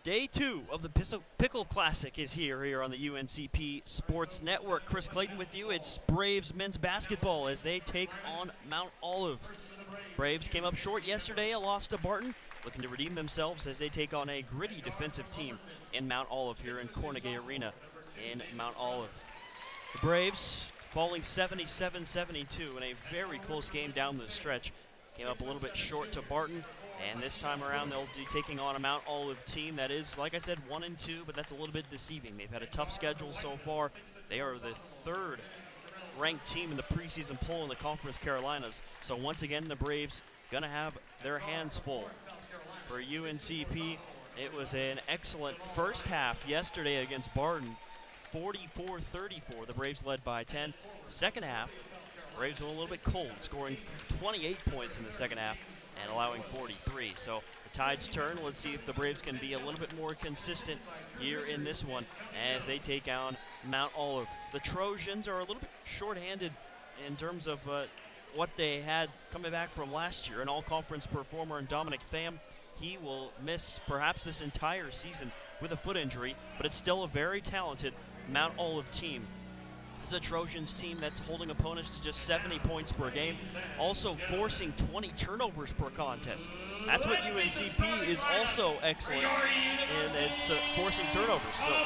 Day 2 of the Pickle Classic is here on the UNCP Sports Network. Chris Clayton with you. It's Braves men's basketball as they take on Mount Olive. Braves came up short yesterday, a loss to Barton, looking to redeem themselves as they take on a gritty defensive team in Mount Olive here in Carnegie Arena in Mount Olive. The Braves falling 77-72 in a very close game down the stretch. Came up a little bit short to Barton. And this time around, they'll be taking on a Mount Olive team that is, like I said, 1-2, but that's a little bit deceiving. They've had a tough schedule so far. They are the third-ranked team in the preseason poll in the Conference Carolinas. So once again, the Braves going to have their hands full. For UNCP, it was an excellent first half yesterday against Barton, 44-34. The Braves led by 10. Second half, Braves were a little bit cold, scoring 28 points in the second half and allowing 43. So the tides turn. Let's see if the Braves can be a little bit more consistent here in this one as they take on Mount Olive. The Trojans are a little bit shorthanded in terms of what they had coming back from last year. An all-conference performer in Dominic Tham. He will miss perhaps this entire season with a foot injury, but it's still a very talented Mount Olive team. This is a Trojans team that's holding opponents to just 70 points per game, also forcing 20 turnovers per contest. That's what UNCP is also excellent in, it's forcing turnovers. So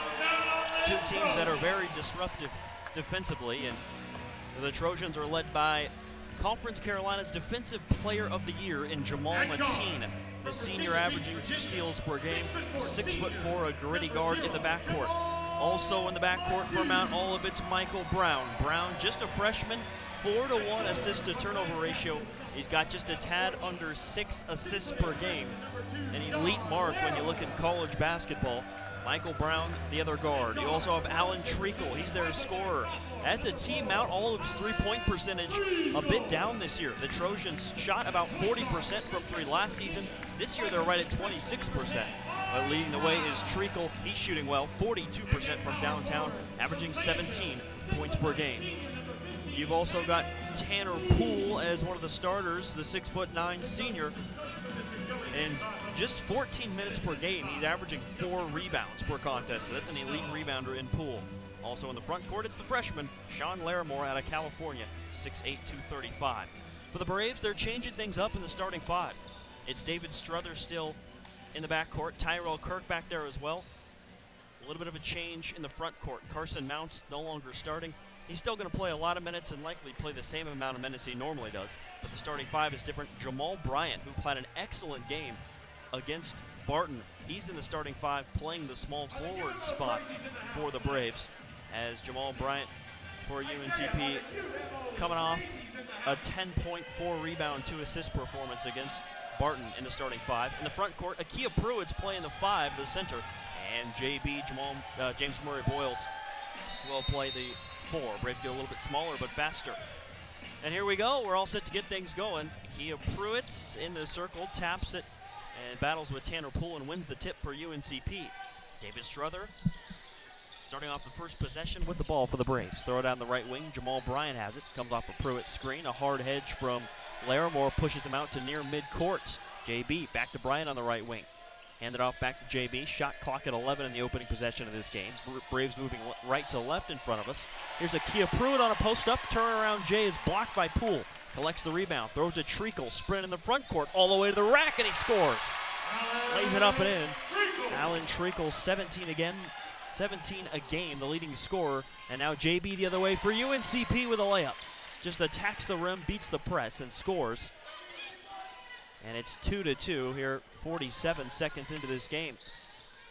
two teams that are very disruptive defensively, and the Trojans are led by Conference Carolina's Defensive Player of the Year in Jamal Mateen. The senior averaging 2 steals per game, 6'4", a gritty guard in the backcourt. Also in the backcourt for Mount Olive, it's Michael Brown. Brown, just a freshman, 4-to-1 assist-to-turnover ratio. He's got just a tad under 6 assists per game. An elite mark when you look at college basketball. Michael Brown, the other guard. You also have Alan Treacle. He's their scorer. As a team, Mount Olive's three-point percentage a bit down this year. The Trojans shot about 40% from three last season. This year, they're right at 26%. But leading the way is Treacle. He's shooting well, 42% from downtown, averaging 17 points per game. You've also got Tanner Poole as one of the starters, the 6'9" senior. And just 14 minutes per game, he's averaging 4 rebounds per contest. So that's an elite rebounder in Poole. Also in the front court, it's the freshman, Sean Larimore out of California, 6'8", 235. For the Braves, they're changing things up in the starting 5. It's David Strother still in the backcourt, Tyrell Kirk back there as well. A little bit of a change in the front court. Carson Mounts no longer starting. He's still going to play a lot of minutes and likely play the same amount of minutes he normally does. But the starting 5 is different. Jamal Bryant, who played an excellent game against Barton. He's in the starting 5 playing the small forward spot for the Braves. As Jamal Bryant for UNCP coming off a 10-point, 4-rebound, 2-assist performance against Barton in the starting 5. In the front court, Akia Pruitt's playing the 5, the center, and James Murray Boyles will play the 4. Braves get a little bit smaller but faster. And here we go. We're all set to get things going. Akia Pruitt's in the circle, taps it, and battles with Tanner Poole and wins the tip for UNCP. David Strother starting off the first possession with the ball for the Braves. Throw it down the right wing. Jamal Bryant has it. Comes off a Pruitt screen. A hard hedge from Larimore pushes him out to near midcourt. JB back to Bryant on the right wing. Hand it off back to JB. Shot clock at 11 in the opening possession of this game. Braves moving right to left in front of us. Here's Akia Pruitt on a post-up. Turnaround J is blocked by Poole. Collects the rebound. Throws to Treacle. Sprint in the front court all the way to the rack, and he scores. Lays it up and in. Alan Treacle, 17 a game, the leading scorer. And now JB the other way for UNCP with a layup. Just attacks the rim, beats the press, and scores. And it's 2-2 here, 47 seconds into this game.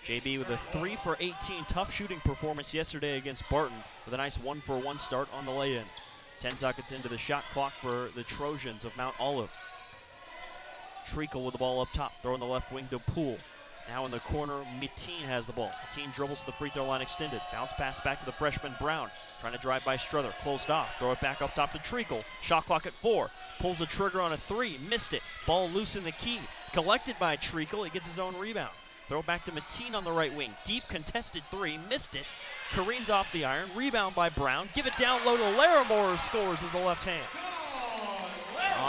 JB with a 3 for 18 tough shooting performance yesterday against Barton with a nice 1-for-1 start on the lay-in. 10 seconds into the shot clock for the Trojans of Mount Olive. Treacle with the ball up top, throwing the left wing to Poole. Now in the corner, Mateen has the ball. Mateen dribbles to the free throw line extended. Bounce pass back to the freshman Brown. Trying to drive by Strother. Closed off. Throw it back up top to Treacle. Shot clock at 4. Pulls the trigger on a 3. Missed it. Ball loose in the key. Collected by Treacle. He gets his own rebound. Throw back to Mateen on the right wing. Deep contested 3. Missed it. Careens off the iron. Rebound by Brown. Give it down low to Larimore, who scores with the left hand.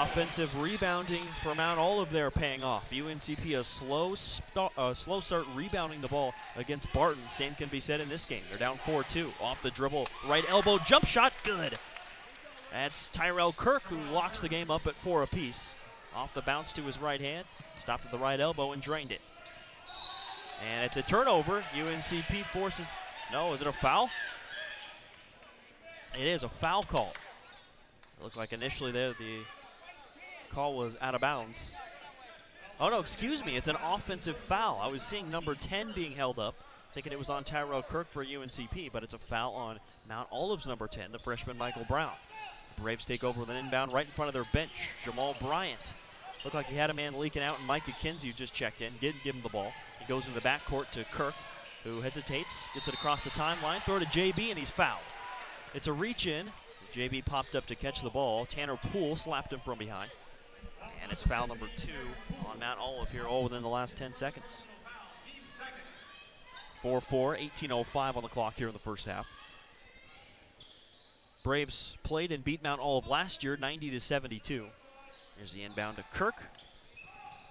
Offensive rebounding for Mount Olive there paying off. UNCP a slow start rebounding the ball against Barton. Same can be said in this game. They're down 4-2. Off the dribble, right elbow, jump shot, good. That's Tyrell Kirk who locks the game up at 4 apiece. Off the bounce to his right hand, stopped at the right elbow and drained it. And it's a turnover. UNCP forces, no, is it a foul? It is a foul call. It looked like initially there the call was out of bounds. Oh no, excuse me, it's an offensive foul. I was seeing number 10 being held up, thinking it was on Tyrell Kirk for UNCP, but it's a foul on Mount Olive's number 10, the freshman Michael Brown. The Braves take over with an inbound right in front of their bench. Jamal Bryant. Looked like he had a man leaking out, and Micah Kinsey, who just checked in, didn't give him the ball. He goes into the backcourt to Kirk, who hesitates, gets it across the timeline, throw to JB, and he's fouled. It's a reach in. JB popped up to catch the ball. Tanner Poole slapped him from behind. And it's foul number 2 on Mount Olive here, all within the last 10 seconds. 4-4, 18:05 on the clock here in the first half. Braves played and beat Mount Olive last year, 90-72. Here's the inbound to Kirk.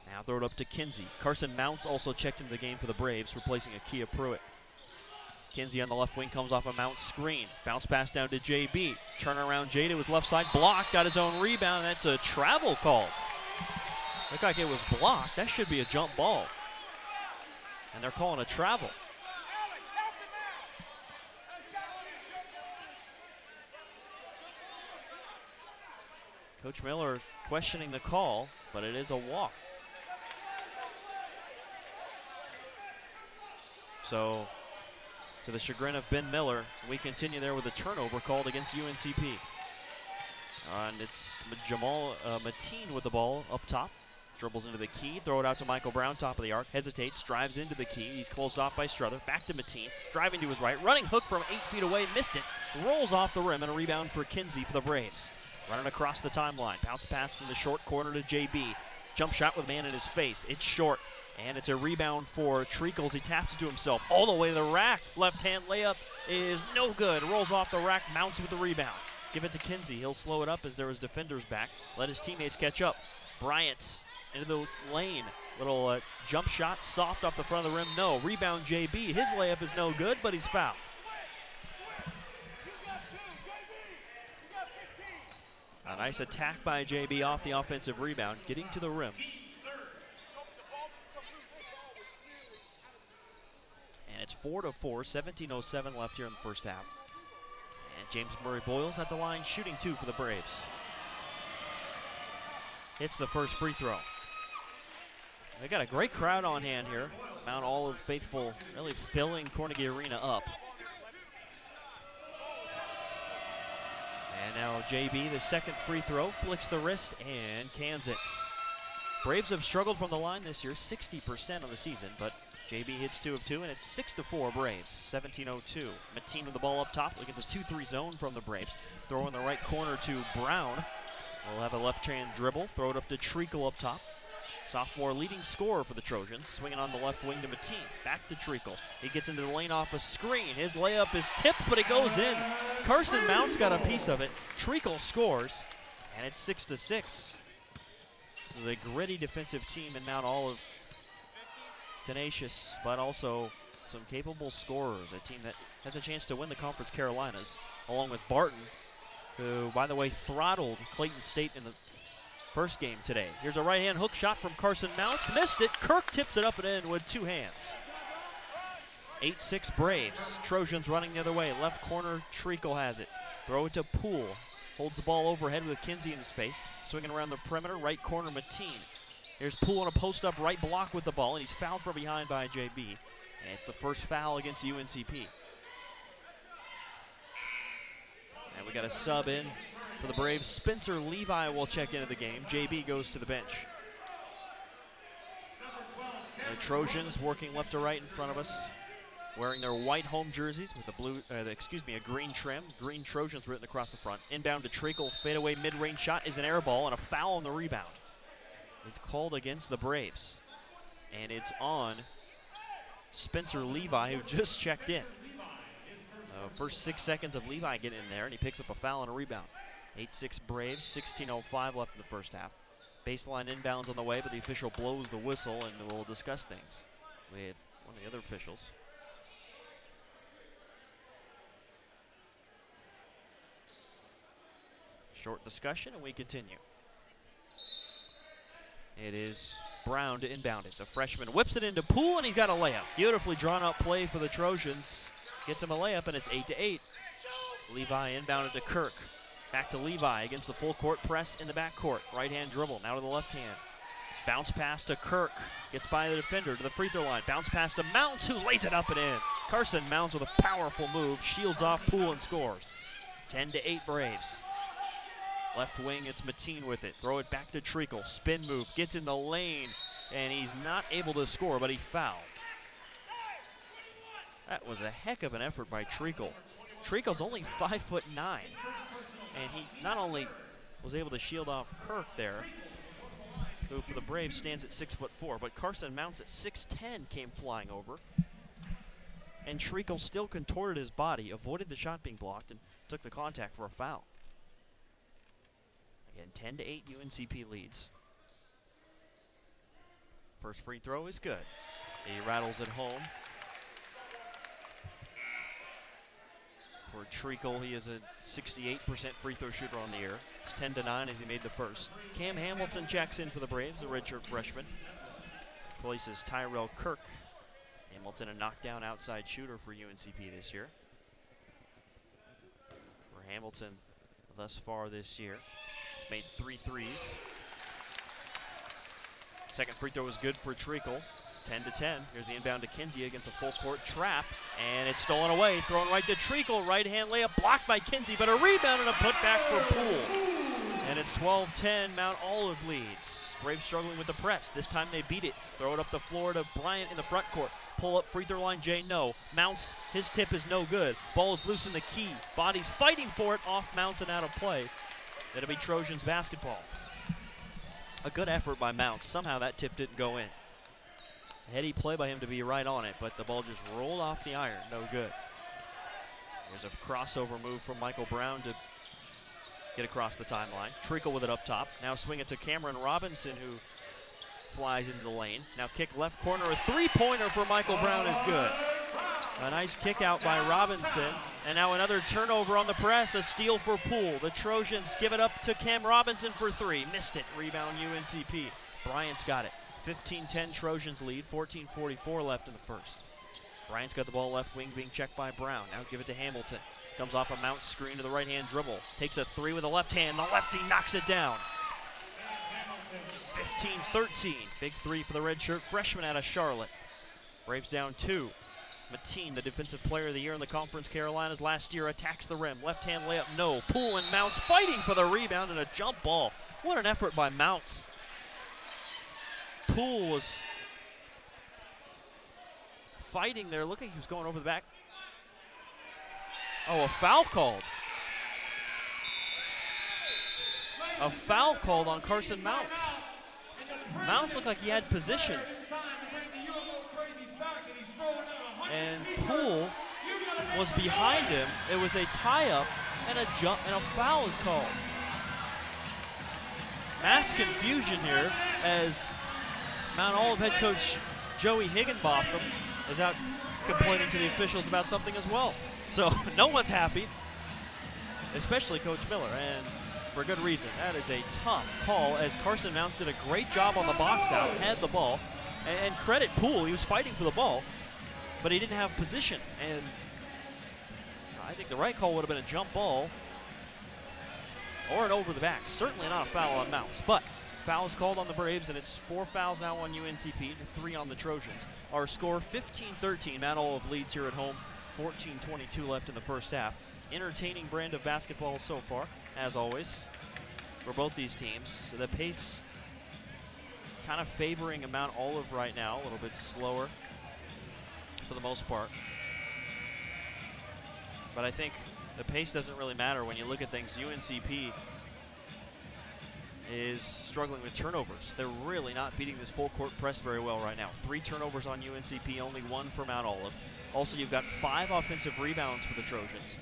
Now throw it up to Kinsey. Carson Mounts also checked into the game for the Braves, replacing Akia Pruitt. Kinsey on the left wing comes off a Mounts screen. Bounce pass down to JB. Turn around Jay to his left side. Blocked, got his own rebound. That's a travel call. Looked like it was blocked. That should be a jump ball. And they're calling a travel. Coach Miller questioning the call, but it is a walk. So, to the chagrin of Ben Miller, we continue there with a turnover called against UNCP. And it's Jamal Mateen with the ball up top. Dribbles into the key, throw it out to Michael Brown, top of the arc, hesitates, drives into the key. He's closed off by Struther. Back to Mateen, driving to his right, running hook from 8 feet away, missed it. Rolls off the rim and a rebound for Kinsey for the Braves. Running across the timeline, bounce pass in the short corner to JB. Jump shot with man in his face, it's short. And it's a rebound for Treacles. He taps it to himself all the way to the rack. Left-hand layup is no good. Rolls off the rack, Mounts with the rebound. Give it to Kinsey. He'll slow it up as there is defenders back. Let his teammates catch up. Bryant into the lane. Little jump shot, soft off the front of the rim. No. Rebound JB. His layup is no good, but he's fouled. A nice attack by JB off the offensive rebound, getting to the rim. And it's 4-4, 17:07 left here in the first half. And James Murray Boyles at the line, shooting 2 for the Braves. Hits the first free throw. They got a great crowd on hand here. Mount Olive faithful really filling Carnegie Arena up. And now JB, the second free throw, flicks the wrist and cans it. Braves have struggled from the line this year, 60% of the season, but JB hits 2 of 2, and it's 6-4 Braves, 17:02. Mateen with the ball up top, looking at the 2-3 zone from the Braves. Throw in the right corner to Brown. We'll have a left-hand dribble, throw it up to Treacle up top. Sophomore leading scorer for the Trojans, swinging on the left wing to Mateen. Back to Treacle. He gets into the lane off a screen. His layup is tipped, but it goes in. Carson Mounts got a piece of it. Treacle scores, and it's 6-6. This is a gritty defensive team in Mount Olive. Tenacious, but also some capable scorers. A team that has a chance to win the Conference Carolinas, along with Barton, who, by the way, throttled Clayton State in the first game today. Here's a right-hand hook shot from Carson Mounts. Missed it. Kirk tips it up and in with 2 hands. 8-6 Braves. Trojans running the other way. Left corner, Treacle has it. Throw it to Poole. Holds the ball overhead with Kinsey in his face. Swinging around the perimeter, right corner, Mateen. Here's Poole on a post-up right block with the ball, and he's fouled from behind by JB. And it's the first foul against UNCP. And we got a sub in for the Braves. Spencer Levi will check into the game. JB goes to the bench. The Trojans working left to right in front of us, wearing their white home jerseys with a green trim. Green Trojans written across the front. Inbound to Treacle, fadeaway mid-range shot is an air ball and a foul on the rebound. It's called against the Braves, and it's on Spencer Levi, who just checked in. First 6 seconds of Levi getting in there, and he picks up a foul and a rebound. 8-6 Braves, 16:05 left in the first half. Baseline inbounds on the way, but the official blows the whistle, and we'll discuss things with one of the other officials. Short discussion, and we continue. It is Brown to inbound it. The freshman whips it into Poole, and he's got a layup. Beautifully drawn up play for the Trojans. Gets him a layup, and it's 8-8. Levi inbounded to Kirk. Back to Levi against the full court press in the backcourt. Right hand dribble, now to the left hand. Bounce pass to Kirk. Gets by the defender to the free throw line. Bounce pass to Mounts, who lays it up and in. Carson Mounts with a powerful move. Shields off Poole and scores. 10-8 Braves. Left wing, it's Mateen with it. Throw it back to Treacle. Spin move, gets in the lane, and he's not able to score, but he fouled. That was a heck of an effort by Treacle. Treacle's only 5'9", and he not only was able to shield off Kirk there, who for the Braves stands at 6'4", but Carson Mounts at 6'10" came flying over. And Treacle still contorted his body, avoided the shot being blocked, and took the contact for a foul. Again, 10-8 UNCP leads. First free throw is good. He rattles it home. For Treacle, he is a 68% free throw shooter on the year. It's 10-9 as he made the first. Cam Hamilton checks in for the Braves, the redshirt freshman. Places Tyrell Kirk. Hamilton, a knockdown outside shooter for UNCP this year. For Hamilton, thus far this year, he's made 3 threes. Second free throw is good for Treacle. It's 10-10. Here's the inbound to Kinsey against a full court trap, and it's stolen away. Thrown right to Treacle. Right hand layup blocked by Kinsey, but a rebound and a putback for Poole. And it's 12-10. Mount Olive leads. Braves struggling with the press. This time they beat it. Throw it up the floor to Bryant in the front court. Pull up free throw line, Jay, no. Mounts, his tip is no good. Ball is loose in the key. Body's fighting for it, off Mounts and out of play. That'll be Trojans basketball. A good effort by Mounts. Somehow that tip didn't go in. A heady play by him to be right on it, but the ball just rolled off the iron. No good. There's a crossover move from Michael Brown to get across the timeline. Treacle with it up top. Now swing it to Cameron Robinson, who flies into the lane. Now kick left corner. A three-pointer for Michael Brown is good. A nice kick out by Robinson. And now another turnover on the press. A steal for Poole. The Trojans give it up to Cam Robinson for 3. Missed it. Rebound UNCP. Bryant's got it. 15-10 Trojans lead. 14:44 left in the first. Bryant's got the ball left wing being checked by Brown. Now give it to Hamilton. Comes off a Mount screen to the right-hand dribble. Takes a 3 with the left hand. The lefty knocks it down. 15-13. Big 3 for the redshirt freshman out of Charlotte. Braves down 2. Mateen, the defensive player of the year in the Conference Carolinas last year, attacks the rim. Left-hand layup, no. Poole and Mounts fighting for the rebound and a jump ball. What an effort by Mounts. Poole was fighting there. Looking, he was going over the back. Oh, a foul called. A foul called on Carson Mounts. Mounts looked like he had position. And Poole was behind him. It was a tie-up and a jump, and a foul is called. Mass confusion here as Mount Olive head coach Joey Higginbotham is out complaining to the officials about something as well. So no one's happy, especially Coach Miller, and for good reason. That is a tough call as Carson Mounts did a great job on the box out, had the ball, and credit Poole, he was fighting for the ball, but he didn't have position, and I think the right call would have been a jump ball or an over the back. Certainly not a foul on Mounts, but foul is called on the Braves, and it's 4 fouls now on UNCP to 3 on the Trojans. Our score 15-13. Mount Olive leads here at home. 14:22 left in the first half. Entertaining brand of basketball so far, as always, for both these teams. The pace kind of favoring Mount Olive right now, a little bit slower for the most part. But I think the pace doesn't really matter when you look at things. UNCP is struggling with turnovers. They're really not beating this full court press very well right now. 3 turnovers on UNCP, only 1 for Mount Olive. Also, you've got 5 offensive rebounds for the Trojans.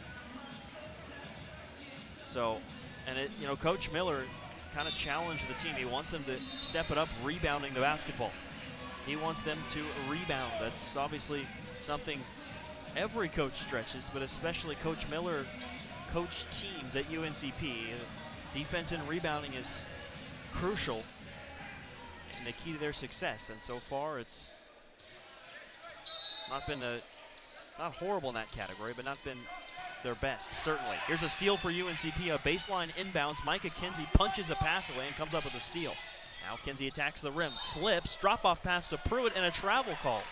So, And Coach Miller kind of challenged the team. He wants them to step it up rebounding the basketball. He wants them to rebound. That's obviously something every coach stretches, but especially Coach Miller coached teams at UNCP. Defense and rebounding is crucial and the key to their success. And so far, it's not been not horrible in that category, but not been their best, certainly. Here's a steal for UNCP, a baseline inbounds. Micah Kinsey punches a pass away and comes up with a steal. Now Kinsey attacks the rim, slips, drop-off pass to Pruitt, and a travel call.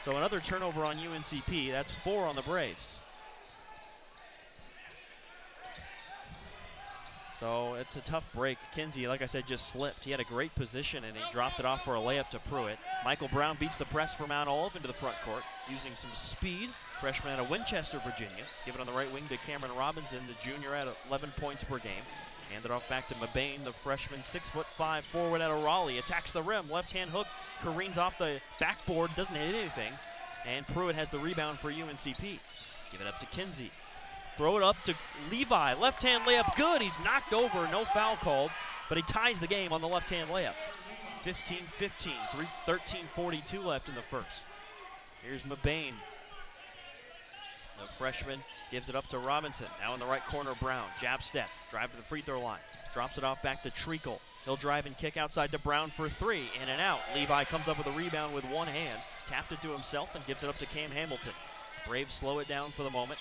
So another turnover on UNCP. That's 4 on the Braves. So it's a tough break. Kinsey, like I said, just slipped. He had a great position, and he dropped it off for a layup to Pruitt. Michael Brown beats the press for Mount Olive into the front court, using some speed. Freshman out of Winchester, Virginia. Give it on the right wing to Cameron Robinson, the junior at 11 points per game. Hand it off back to Mabane, the freshman, 6'5" forward out of Raleigh. Attacks the rim, left-hand hook, careens off the backboard, doesn't hit anything. And Pruitt has the rebound for UNCP. Give it up to Kinsey. Throw it up to Levi, left-hand layup, good. He's knocked over, no foul called, but he ties the game on the left-hand layup. 15-15, 13:42 left in the first. Here's Mabane. The freshman gives it up to Robinson. Now in the right corner, Brown. Jab step, drive to the free throw line. Drops it off back to Treacle. He'll drive and kick outside to Brown for 3. In and out. Levi comes up with a rebound with one hand. Tapped it to himself and gives it up to Cam Hamilton. Braves slow it down for the moment.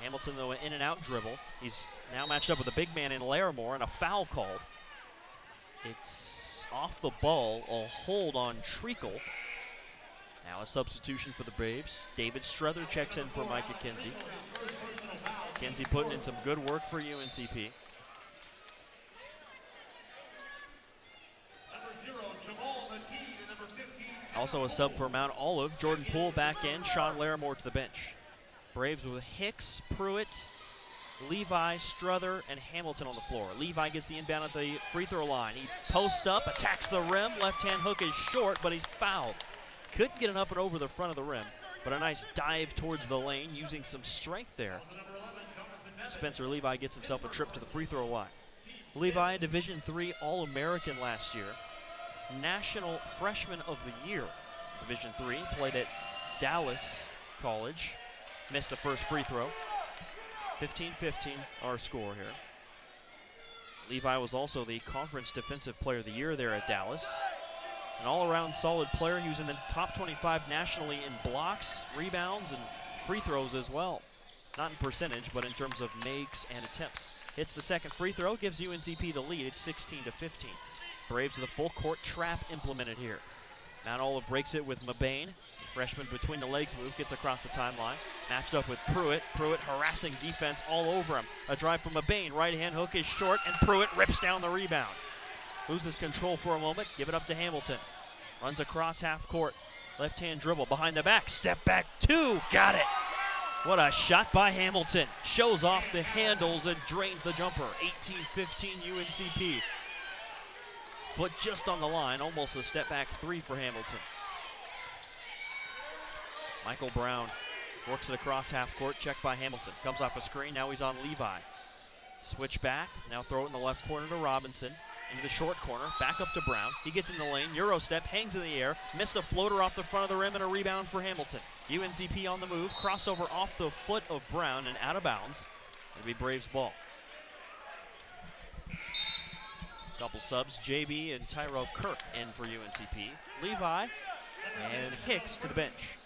Hamilton, though, in and out dribble. He's now matched up with a big man in Larimore, and a foul called. It's off the ball, a hold on Treacle. Now a substitution for the Braves. David Struther checks in for Micah Kinsey. Kinsey putting in some good work for UNCP. Also a sub for Mount Olive. Jordan Poole back in. Sean Larimore to the bench. Braves with Hicks, Pruitt, Levi, Struther, and Hamilton on the floor. Levi gets the inbound at the free throw line. He posts up, attacks the rim. Left-hand hook is short, but he's fouled. Couldn't get it up and over the front of the rim, but a nice dive towards the lane using some strength there. Spencer Levi gets himself a trip to the free throw line. Levi, Division III All-American last year. National Freshman of the Year. Division III, played at Dallas College. Missed the first free throw. 15-15 our score here. Levi was also the Conference Defensive Player of the Year there at Dallas. An all-around solid player. He was in the top 25 nationally in blocks, rebounds, and free throws as well. Not in percentage, but in terms of makes and attempts. Hits the second free throw, gives UNCP the lead. It's 16-15. Braves with a full court trap implemented here. Mount Olive breaks it with Mabane. The freshman between the legs move, gets across the timeline. Matched up with Pruitt. Pruitt harassing defense all over him. A drive from Mabane. Right-hand hook is short, and Pruitt rips down the rebound. Loses control for a moment. Give it up to Hamilton. Runs across half court. Left-hand dribble behind the back. Step back 2. Got it. What a shot by Hamilton. Shows off the handles and drains the jumper. 18-15 UNCP. Foot just on the line. Almost a step back 3 for Hamilton. Michael Brown works it across half court. Checked by Hamilton. Comes off a screen. Now he's on Levi. Switch back. Now throw it in the left corner to Robinson. Into the short corner, back up to Brown. He gets in the lane, Euro step, hangs in the air, missed a floater off the front of the rim, and a rebound for Hamilton. UNCP on the move, crossover off the foot of Brown and out of bounds. It'll be Braves ball. Double subs, JB and Tyrell Kirk in for UNCP. Levi and Hicks to the bench.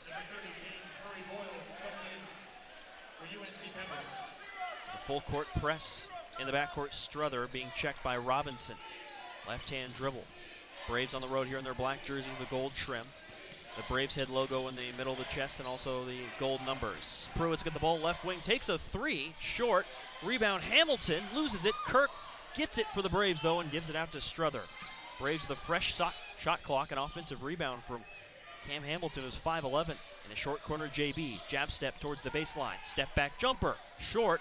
It's a full court press. In the backcourt, Struther being checked by Robinson. Left-hand dribble. Braves on the road here in their black jerseys, the gold trim. The Braves head logo in the middle of the chest and also the gold numbers. Pruitt's got the ball left wing, takes a 3, short. Rebound, Hamilton loses it. Kirk gets it for the Braves though and gives it out to Struther. Braves with a fresh shot clock, an offensive rebound from Cam Hamilton, who's 5'11". In the short corner, JB, jab step towards the baseline. Step back jumper, short.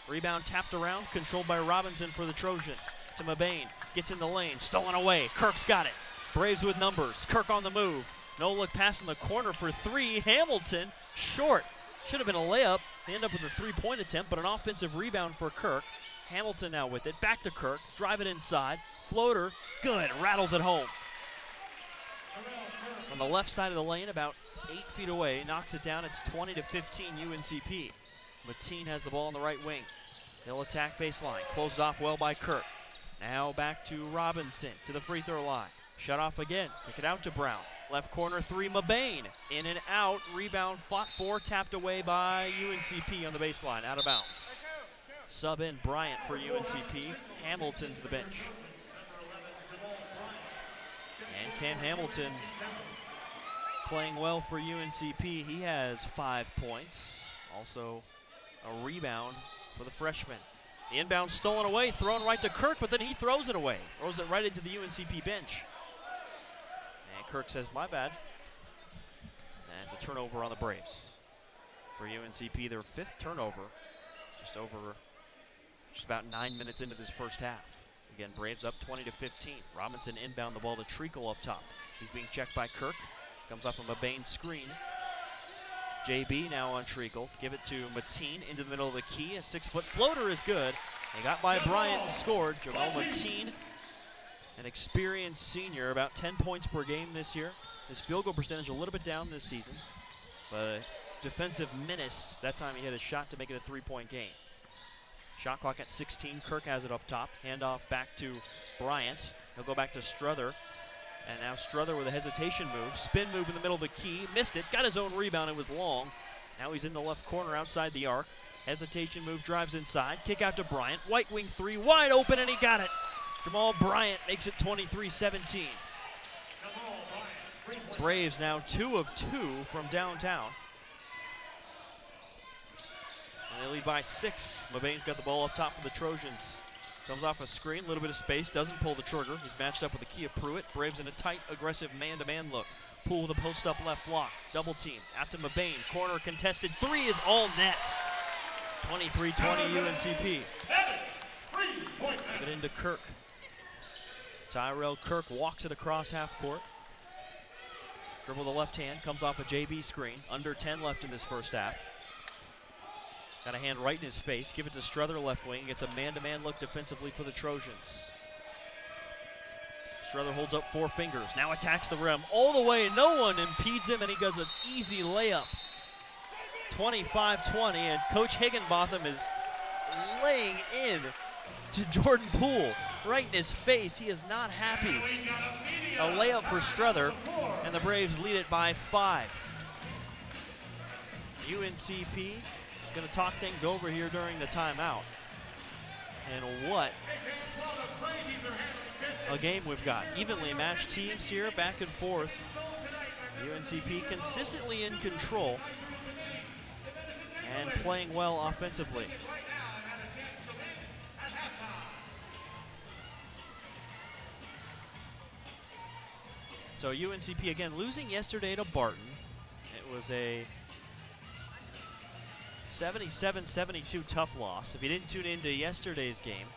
Rebound tapped around, controlled by Robinson for the Trojans. To Mabane, gets in the lane, stolen away. Kirk's got it. Braves with numbers. Kirk on the move. No look pass in the corner for 3. Hamilton, short. Should have been a layup. They end up with a 3-point attempt, but an offensive rebound for Kirk. Hamilton now with it. Back to Kirk. Drive it inside. Floater. Good. Rattles it home. On the left side of the lane, about 8 feet away. Knocks it down. It's 20-15 UNCP. Mateen has the ball on the right wing. He'll attack baseline. Closed off well by Kirk. Now back to Robinson to the free throw line. Shut off again. Kick it out to Brown. Left corner three, Mabane. In and out. Rebound fought for. Tapped away by UNCP on the baseline. Out of bounds. Sub in Bryant for UNCP. Hamilton to the bench. And Cam Hamilton playing well for UNCP. He has 5 points. Also a rebound for the freshman. The inbound stolen away, thrown right to Kirk, but then he throws it away. Throws it right into the UNCP bench. And Kirk says, my bad. And it's a turnover on the Braves. For UNCP, their 5th turnover. Just about 9 minutes into this first half. Again, Braves up 20-15. Robinson inbound the ball to Treacle up top. He's being checked by Kirk. Comes off of a Mabane screen. JB now on Treacle. Give it to Mateen into the middle of the key. A 6-foot floater is good. They got by Bryant and scored. Jamal Mateen, an experienced senior, about 10 points per game this year. His field goal percentage a little bit down this season, but defensive menace. That time he had a shot to make it a 3-point game. Shot clock at 16. Kirk has it up top. Handoff back to Bryant. He'll go back to Struther. And now Struther with a hesitation move. Spin move in the middle of the key. Missed it. Got his own rebound. It was long. Now he's in the left corner outside the arc. Hesitation move. Drives inside. Kick out to Bryant. White wing three. Wide open, and he got it. Jamal Bryant makes it 23-17. Braves now 2 of 2 from downtown. And they lead by 6. Mabane's got the ball up top for the Trojans. Comes off a screen, a little bit of space, doesn't pull the trigger. He's matched up with Akia Pruitt. Braves in a tight, aggressive man-to-man look. Poole with a post-up left block. Double team. Out to Mabane. Corner contested. 3 is all net. 23-20 UNCP. Give it into Kirk. Tyrell Kirk walks it across half court. Dribble the left hand. Comes off a JB screen. Under 10 left in this first half. Got a hand right in his face. Give it to Struther left wing. Gets a man-to-man look defensively for the Trojans. Struther holds up 4 fingers. Now attacks the rim all the way. No one impedes him, and he does an easy layup. 25-20, and Coach Higginbotham is laying in to Jordan Poole right in his face. He is not happy. A layup for Struther, and the Braves lead it by 5. UNCP going to talk things over here during the timeout. And what a game we've got. Evenly matched teams here, back and forth. UNCP consistently in control and playing well offensively. So UNCP again losing yesterday to Barton. It was a 77-72 tough loss. If you didn't tune into yesterday's game,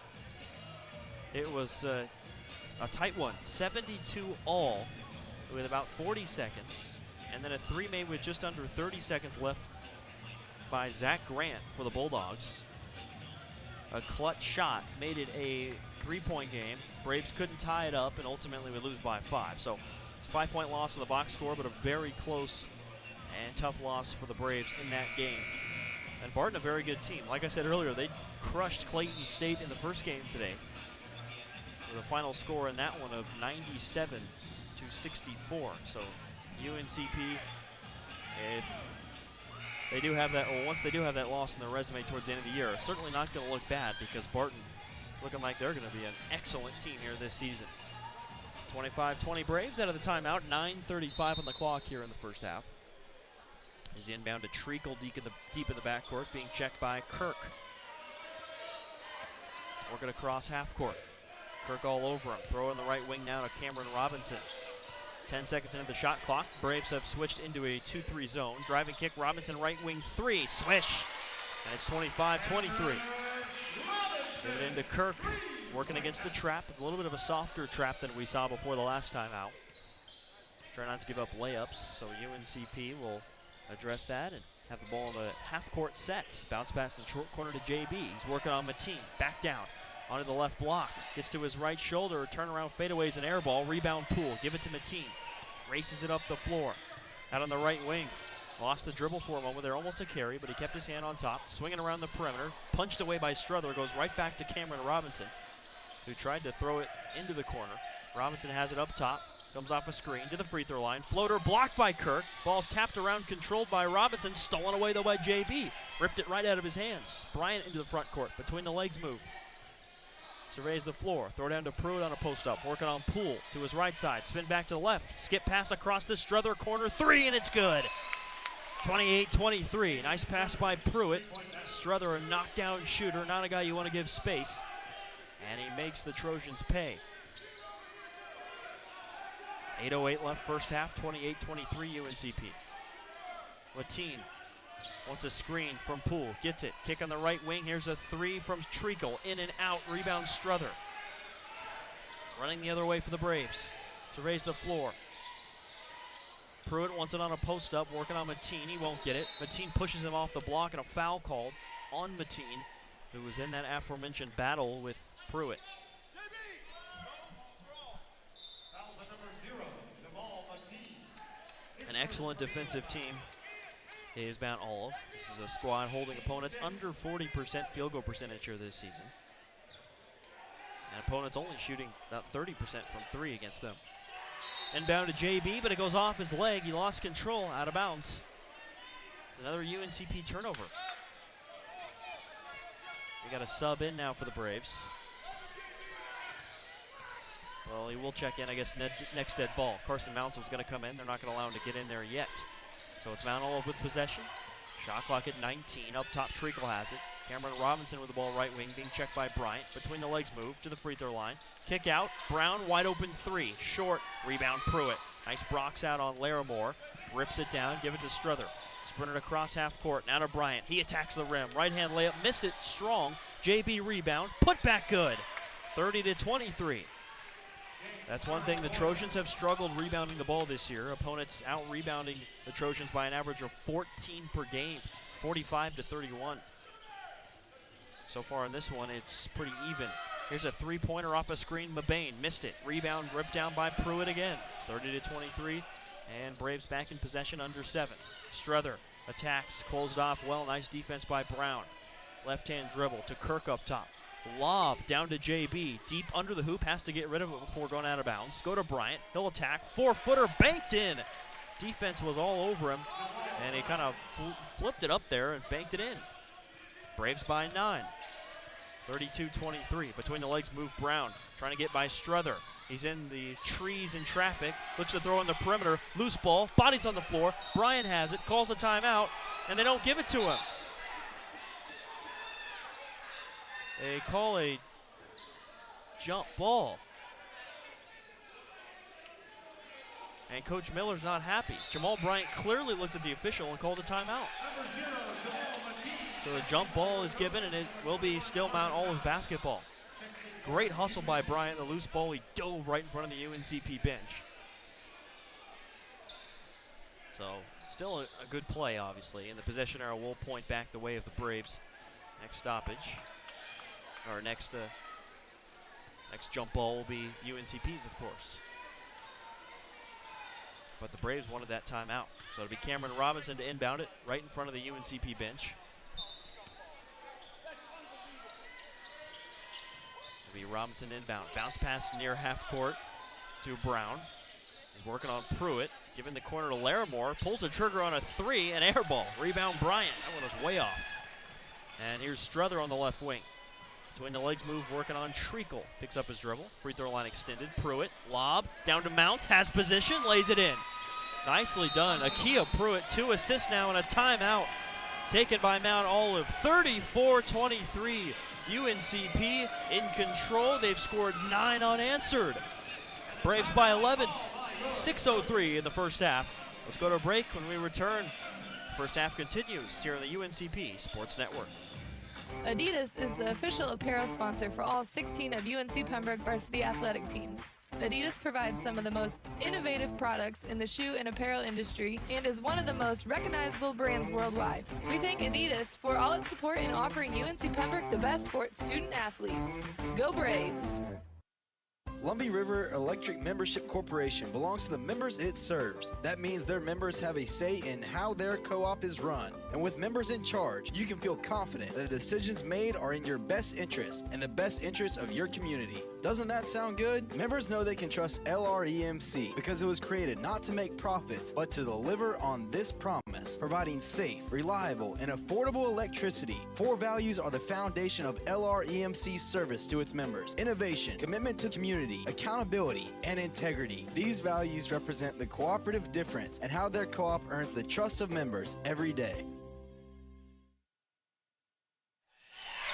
it was a tight one, 72-all with about 40 seconds, and then a 3 made with just under 30 seconds left by Zach Grant for the Bulldogs. A clutch shot made it a 3-point game. Braves couldn't tie it up and ultimately would lose by 5. So it's a 5-point loss in the box score, but a very close and tough loss for the Braves in that game. And Barton, a very good team. Like I said earlier, they crushed Clayton State in the first game today with a final score in that one of 97-64. So UNCP, if they do have that, well, once they do have that loss in their resume towards the end of the year, certainly not going to look bad, because Barton looking like they're going to be an excellent team here this season. 25-20 Braves out of the timeout. 9:35 on the clock here in the first half. Is inbound to Treacle deep in the backcourt, being checked by Kirk. Working across half court. Kirk all over him. Throw in the right wing now to Cameron Robinson. 10 seconds into the shot clock. Braves have switched into a 2-3 zone. Driving kick, Robinson right wing 3. Swish. And it's 25-23. Give it into Kirk. Working against the trap. It's a little bit of a softer trap than we saw before the last time out. Try not to give up layups, so UNCP will address that and have the ball in the half-court set. Bounce pass in the short corner to JB. He's working on Mateen. Back down onto the left block. Gets to his right shoulder. Turnaround fadeaways an air ball. Rebound Poole. Give it to Mateen. Races it up the floor. Out on the right wing. Lost the dribble for a moment there. Almost a carry, but he kept his hand on top. Swinging around the perimeter. Punched away by Struther. Goes right back to Cameron Robinson, who tried to throw it into the corner. Robinson has it up top. Comes off a screen to the free throw line. Floater blocked by Kirk. Ball's tapped around, controlled by Robinson. Stolen away though by JB. Ripped it right out of his hands. Bryant into the front court. Between the legs move. Surveys the floor. Throw down to Pruitt on a post up. Working on Poole to his right side. Spin back to the left. Skip pass across to Struther. Corner three, and it's good. 28-23. Nice pass by Pruitt. Struther, a knockdown shooter. Not a guy you want to give space. And he makes the Trojans pay. 8:08 left first half, 28-23 UNCP. Mateen wants a screen from Poole, gets it. Kick on the right wing, here's a three from Treacle. In and out, rebound Struther. Running the other way for the Braves. Surveys the floor. Pruitt wants it on a post up, working on Mateen, he won't get it. Mateen pushes him off the block and a foul called on Mateen, who was in that aforementioned battle with Pruitt. An excellent defensive team is Mount Olive. This is a squad holding opponents under 40% field goal percentage here this season. And opponents only shooting about 30% from three against them. Inbound to JB, but it goes off his leg. He lost control, out of bounds. It's another UNCP turnover. We got a sub in now for the Braves. Well, he will check in, I guess, next dead ball. Carson Mounts was going to come in. They're not going to allow him to get in there yet. So it's Mount Olive with possession. Shot clock at 19. Up top, Treacle has it. Cameron Robinson with the ball right wing, being checked by Bryant. Between the legs move to the free throw line. Kick out. Brown, wide open three. Short. Rebound Pruitt. Nice Brox out on Larimore. Rips it down. Give it to Struther. Sprinted across half court. Now to Bryant. He attacks the rim. Right hand layup. Missed it. Strong. JB rebound. Put back good. 30-23. That's one thing. The Trojans have struggled rebounding the ball this year. Opponents out-rebounding the Trojans by an average of 14 per game, 45-31. So far in this one, it's pretty even. Here's a three-pointer off a screen. Mabane missed it. Rebound ripped down by Pruitt again. It's 30-23, and Braves back in possession under 7. Struther attacks, closed off well. Nice defense by Brown. Left-hand dribble to Kirk up top. Lob down to JB, deep under the hoop, has to get rid of it before going out of bounds. Go to Bryant, he'll attack, 4-footer banked in. Defense was all over him, and he kind of flipped it up there and banked it in. Braves by 9, 32-23. Between the legs move Brown, trying to get by Struther. He's in the trees in traffic, looks to throw on the perimeter, loose ball, bodies on the floor. Bryant has it, calls a timeout, and they don't give it to him. They call a jump ball. And Coach Miller's not happy. Jamal Bryant clearly looked at the official and called a timeout. So the jump ball is given, and it will be still Mount Olive basketball. Great hustle by Bryant. The loose ball, he dove right in front of the UNCP bench. So still a good play, obviously. And the possession arrow will point back the way of the Braves. Next stoppage. Our next jump ball will be UNCP's, of course. But the Braves wanted that timeout. So it'll be Cameron Robinson to inbound it right in front of the UNCP bench. It'll be Robinson inbound. Bounce pass near half court to Brown. He's working on Pruitt, giving the corner to Larimore. Pulls the trigger on a three, and air ball. Rebound Bryant. That one was way off. And here's Struther on the left wing. Between the legs move, working on Treacle. Picks up his dribble. Free throw line extended. Pruitt, lob, down to Mounts, has position, lays it in. Nicely done. Akia Pruitt, 2 assists now and a timeout taken by Mount Olive. 34-23. UNCP in control. They've scored 9 unanswered. Braves by 11. 6:03 in the first half. Let's go to a break. When we return, first half continues here on the UNCP Sports Network. Adidas is the official apparel sponsor for all 16 of UNC Pembroke varsity athletic teams. Adidas provides some of the most innovative products in the shoe and apparel industry and is one of the most recognizable brands worldwide. We thank Adidas for all its support in offering UNC Pembroke the best for its student athletes. Go Braves! Lumbee River Electric Membership Corporation belongs to the members it serves. That means their members have a say in how their co-op is run. And with members in charge, you can feel confident that the decisions made are in your best interest and the best interest of your community. Doesn't that sound good? Members know they can trust LREMC because it was created not to make profits, but to deliver on this promise, providing safe, reliable, and affordable electricity. 4 values are the foundation of LREMC's service to its members: innovation, commitment to community, accountability, and integrity. These values represent the cooperative difference and how their co-op earns the trust of members every day.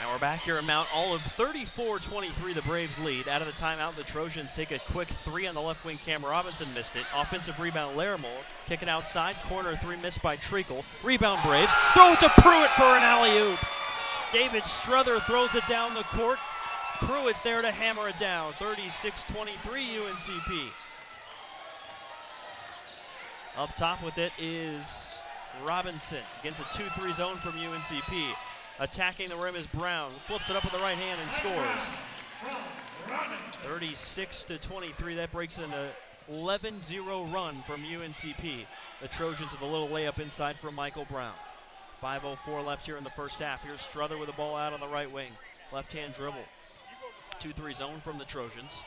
Now we're back here at Mount Olive, 34-23, the Braves lead. Out of the timeout, the Trojans take a quick 3 on the left wing. Cam Robinson missed it. Offensive rebound, Larimore. Kicking outside, corner 3 missed by Treacle. Rebound Braves, throw it to Pruitt for an alley-oop. David Struther throws it down the court. Pruitt's there to hammer it down, 36-23 UNCP. Up top with it is Robinson against a 2-3 zone from UNCP. Attacking the rim is Brown, flips it up with the right hand and scores. 36-23, that breaks an 11-0 run from UNCP. The Trojans with a little layup inside for Michael Brown. 5:04 left here in the first half. Here's Struther with the ball out on the right wing. Left hand dribble. 2-3 zone from the Trojans.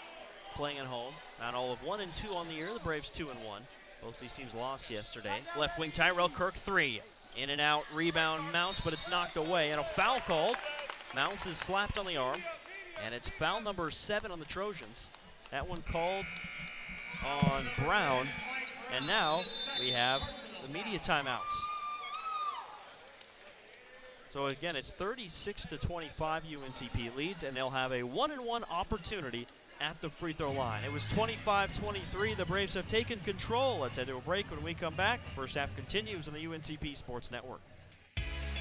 Playing at home. Mount Olive 1-2 on the year. The Braves 2-1. Both these teams lost yesterday. Left wing Tyrell Kirk 3. In and out, rebound Mounts, but it's knocked away. And a foul called. Mounts is slapped on the arm. And it's foul number 7 on the Trojans. That one called on Brown. And now we have the media timeouts. So again, it's 36-25 UNCP leads, and they'll have a 1-and-1 opportunity at the free throw line. It was 25-23. The Braves have taken control. Let's head to a break. When we come back, first half continues on the UNCP Sports Network.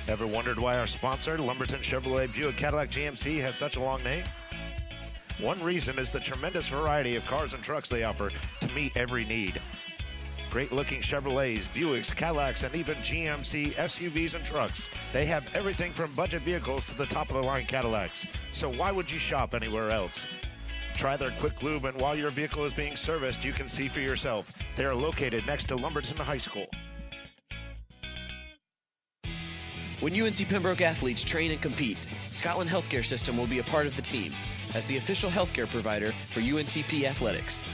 Ever wondered why our sponsor, Lumberton Chevrolet Buick Cadillac GMC, has such a long name? One reason is the tremendous variety of cars and trucks they offer to meet every need. Great-looking Chevrolets, Buicks, Cadillacs, and even GMC SUVs and trucks. They have everything from budget vehicles to the top-of-the-line Cadillacs. So why would you shop anywhere else? Try their quick lube, and while your vehicle is being serviced, you can see for yourself. They are located next to Lumberton High School. When UNC Pembroke athletes train and compete, Scotland Healthcare System will be a part of the team as the official healthcare provider for UNCP athletics.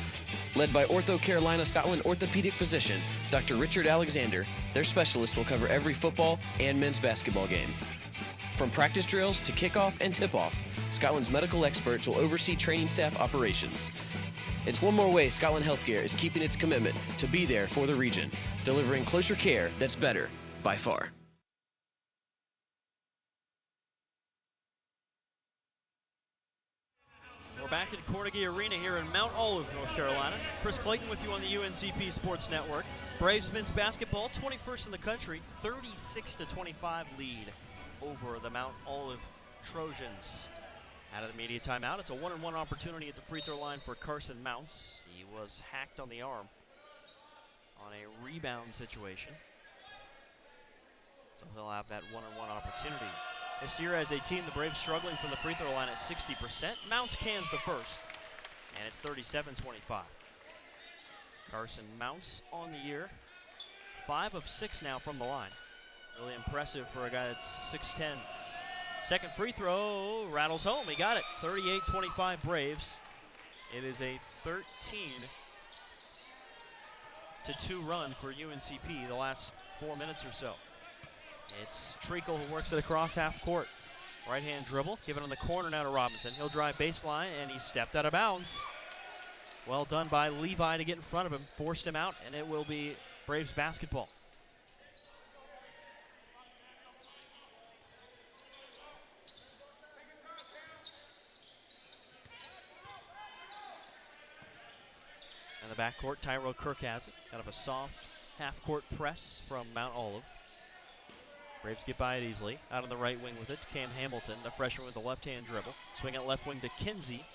Led by Ortho Carolina Scotland orthopedic physician Dr. Richard Alexander, their specialist will cover every football and men's basketball game. From practice drills to kickoff and tip-off, Scotland's medical experts will oversee training staff operations. It's one more way Scotland Healthcare is keeping its commitment to be there for the region, delivering closer care that's better by far. We're back at Carnegie Arena here in Mount Olive, North Carolina. Chris Clayton with you on the UNCP Sports Network. Braves men's basketball, 21st in the country, 36-25 lead over the Mount Olive Trojans. Out of the media timeout, it's a 1-and-1 opportunity at the free throw line for Carson Mounts. He was hacked on the arm on a rebound situation. So he'll have that 1-on-1 opportunity. This year as a team, the Braves struggling from the free throw line at 60%. Mounts cans the first, and it's 37-25. Carson Mounts on the year, 5 of 6 now from the line. Really impressive for a guy that's 6'10". Second free throw rattles home. He got it. 38-25 Braves. It is a 13-2 run for UNCP the last 4 minutes or so. It's Treacle who works it across half court. Right hand dribble, given on the corner now to Robinson. He'll drive baseline, and he stepped out of bounds. Well done by Levi to get in front of him, forced him out, and it will be Braves basketball. In the backcourt, Tyrell Kirk has it. Kind of a soft half-court press from Mount Olive. Braves get by it easily. Out on the right wing with it, Cam Hamilton, the freshman with the left-hand dribble. Swing it left wing to Kinsey.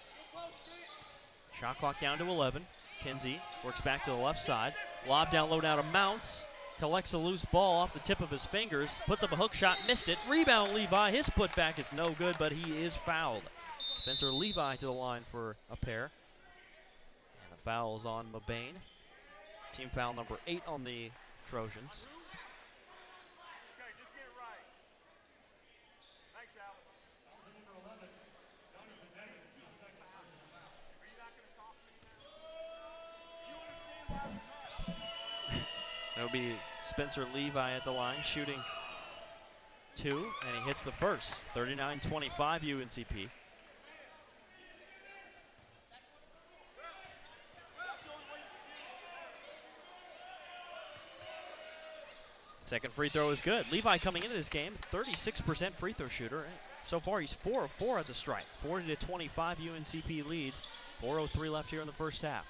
Shot clock down to 11. Kinsey works back to the left side. Lob down low now to Mounts. Collects a loose ball off the tip of his fingers. Puts up a hook shot, missed it. Rebound Levi. His putback is no good, but he is fouled. Spencer Levi to the line for a pair. And the foul is on Mabane. Team foul number 8 on the Trojans. That'll be Spencer Levi at the line, shooting 2, and he hits the first. 39-25 UNCP. Second free throw is good. Levi coming into this game, 36% free throw shooter. So far, he's 4 of 4 at the stripe. 40-25 UNCP leads. 4:03 left here in the first half.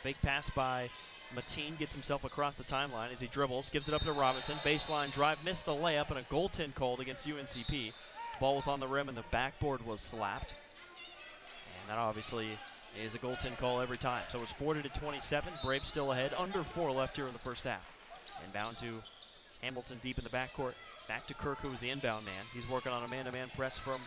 Fake pass by Mateen, gets himself across the timeline as he dribbles, gives it up to Robinson. Baseline drive, missed the layup, and a goaltend called against UNCP. Ball was on the rim, and the backboard was slapped. And that obviously is a goaltend call every time. So it's 40-27. Braves still ahead. Under 4 left here in the first half. Inbound to Hamilton deep in the backcourt. Back to Kirk, who's the inbound man. He's working on a man-to-man press from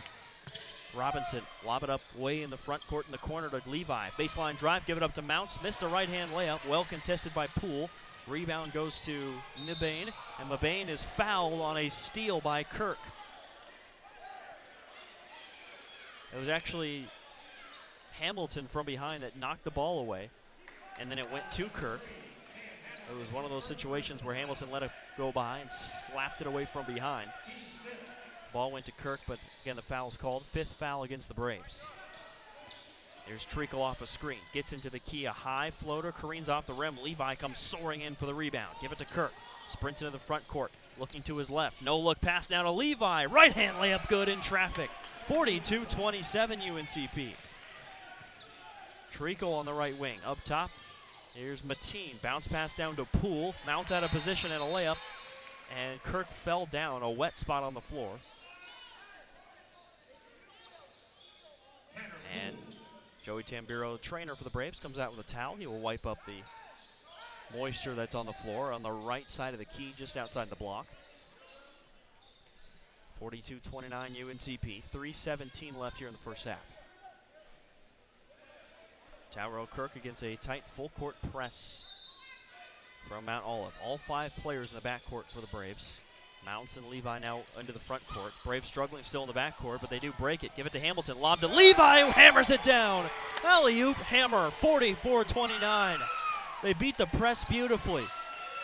Robinson. Lob it up way in the front court in the corner to Levi. Baseline drive, give it up to Mounts. Missed a right-hand layup. Well contested by Poole. Rebound goes to Mabane, and Mabane is fouled on a steal by Kirk. It was actually Hamilton from behind that knocked the ball away, and then it went to Kirk. It was one of those situations where Hamilton let it go by and slapped it away from behind. Ball went to Kirk, but again, the foul's called. 5th foul against the Braves. There's Treacle off a screen. Gets into the key, a high floater, careens off the rim. Levi comes soaring in for the rebound. Give it to Kirk. Sprints into the front court. Looking to his left. No look pass down to Levi. Right hand layup good in traffic. 42-27 UNCP. Treacle on the right wing. Up top, here's Mateen. Bounce pass down to Poole. Mounts out of position and a layup. And Kirk fell down, a wet spot on the floor. And Joey Tambiro, trainer for the Braves, comes out with a towel. He will wipe up the moisture that's on the floor on the right side of the key, just outside the block. 42-29 UNCP. 3:17 left here in the first half. Tauro Kirk against a tight full-court press from Mount Olive. All 5 players in the backcourt for the Braves. Mounts and Levi now into the front court. Braves struggling still in the backcourt, but they do break it. Give it to Hamilton. Lob to Levi, who hammers it down. Alley-oop hammer, 44-29. They beat the press beautifully.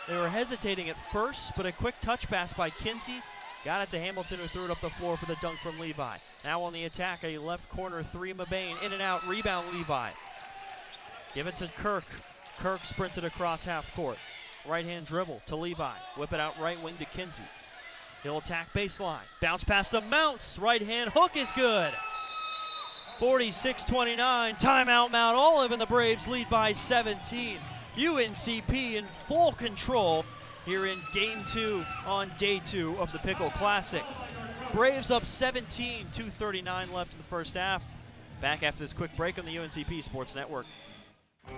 They were hesitating at first, but a quick touch pass by Kinsey got it to Hamilton, who threw it up the floor for the dunk from Levi. Now on the attack, a left corner 3, Mabane. In and out, rebound Levi. Give it to Kirk. Kirk sprints it across half court. Right-hand dribble to Levi. Whip it out right wing to Kinsey. He'll attack baseline. Bounce pass to Mounts. Right-hand hook is good. 46-29. Timeout Mount Olive, and the Braves lead by 17. UNCP in full control here in Game 2 on Day 2 of the Pickle Classic. Braves up 17, 2:39 left in the first half. Back after this quick break on the UNCP Sports Network.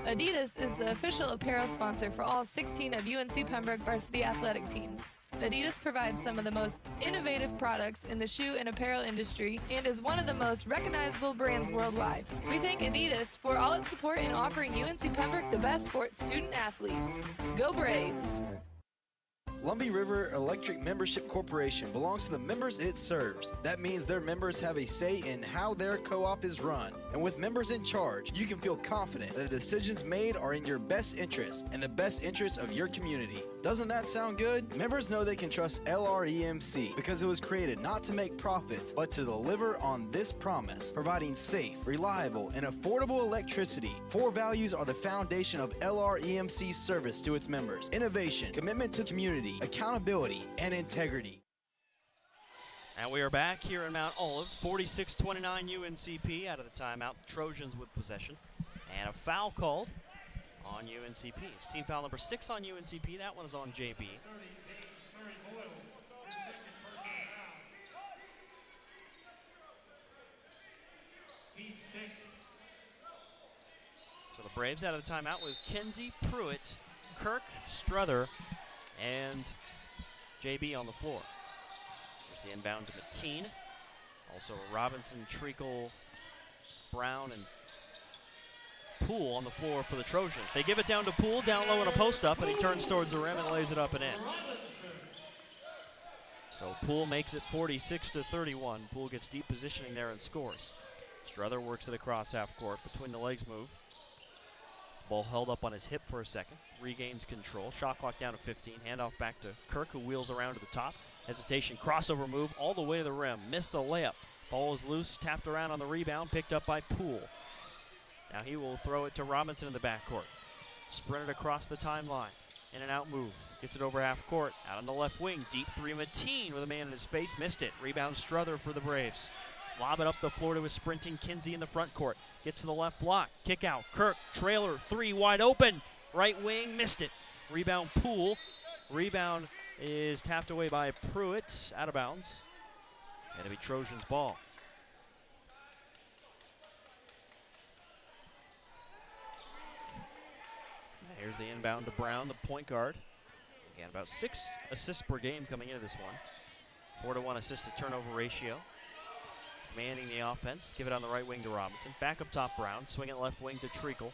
Adidas is the official apparel sponsor for all 16 of UNC Pembroke varsity athletic teams. Adidas provides some of the most innovative products in the shoe and apparel industry and is one of the most recognizable brands worldwide. We thank Adidas for all its support in offering UNC Pembroke the best for its student athletes. Go Braves! Lumbee River Electric Membership Corporation belongs to the members it serves. That means their members have a say in how their co-op is run. And with members in charge, you can feel confident that the decisions made are in your best interest and the best interest of your community. Doesn't that sound good? Members know they can trust LREMC because it was created not to make profits, but to deliver on this promise, providing safe, reliable, and affordable electricity. 4 values are the foundation of LREMC's service to its members: innovation, commitment to community, accountability, and integrity. And we are back here in Mount Olive. 46-29 UNCP out of the timeout. Trojans with possession. And a foul called on UNCP. It's team foul number 6 on UNCP. That one is on JB. Braves out of the timeout with Kinsey, Pruitt, Kirk, Struther, and JB on the floor. There's the inbound to Mateen. Also Robinson, Treacle, Brown, and Poole on the floor for the Trojans. They give it down to Poole, down low in a post-up, and he turns towards the rim and lays it up and in. So Poole makes it 46-31. Poole gets deep positioning there and scores. Struther works it across half court, between the legs move. The ball held up on his hip for a second, regains control. Shot clock down to 15, handoff back to Kirk, who wheels around to the top. Hesitation, crossover move all the way to the rim. Missed the layup. Ball is loose, tapped around on the rebound, picked up by Poole. Now he will throw it to Robinson in the backcourt. Sprinted across the timeline. In and out move. Gets it over half court. Out on the left wing. Deep three, Mateen with a man in his face. Missed it. Rebound Struther for the Braves. Lob it up the floor to his sprinting Kinsey in the front court. Gets to the left block. Kick out. Kirk. Trailer. Three wide open. Right wing. Missed it. Rebound Poole. Rebound is tapped away by Pruitt. Out of bounds. Going to be Trojans ball. Here's the inbound to Brown, the point guard. Again, about 6 assists per game coming into this one. 4-to-1 assist to turnover ratio. Commanding the offense. Give it on the right wing to Robinson. Back up top, Brown. Swing it left wing to Treacle.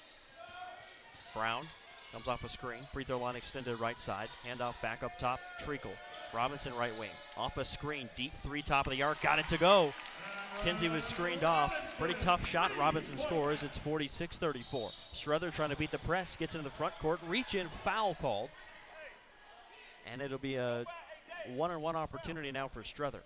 Brown comes off a screen. Free throw line extended right side. Handoff back up top, Treacle. Robinson right wing. Off a screen. Deep three, top of the arc. Got it to go. Kinsey was screened off. Pretty tough shot. Robinson scores. It's 46-34. Struther trying to beat the press. Gets into the front court. Reach in. Foul called. And it'll be a one-on-one opportunity now for Struther.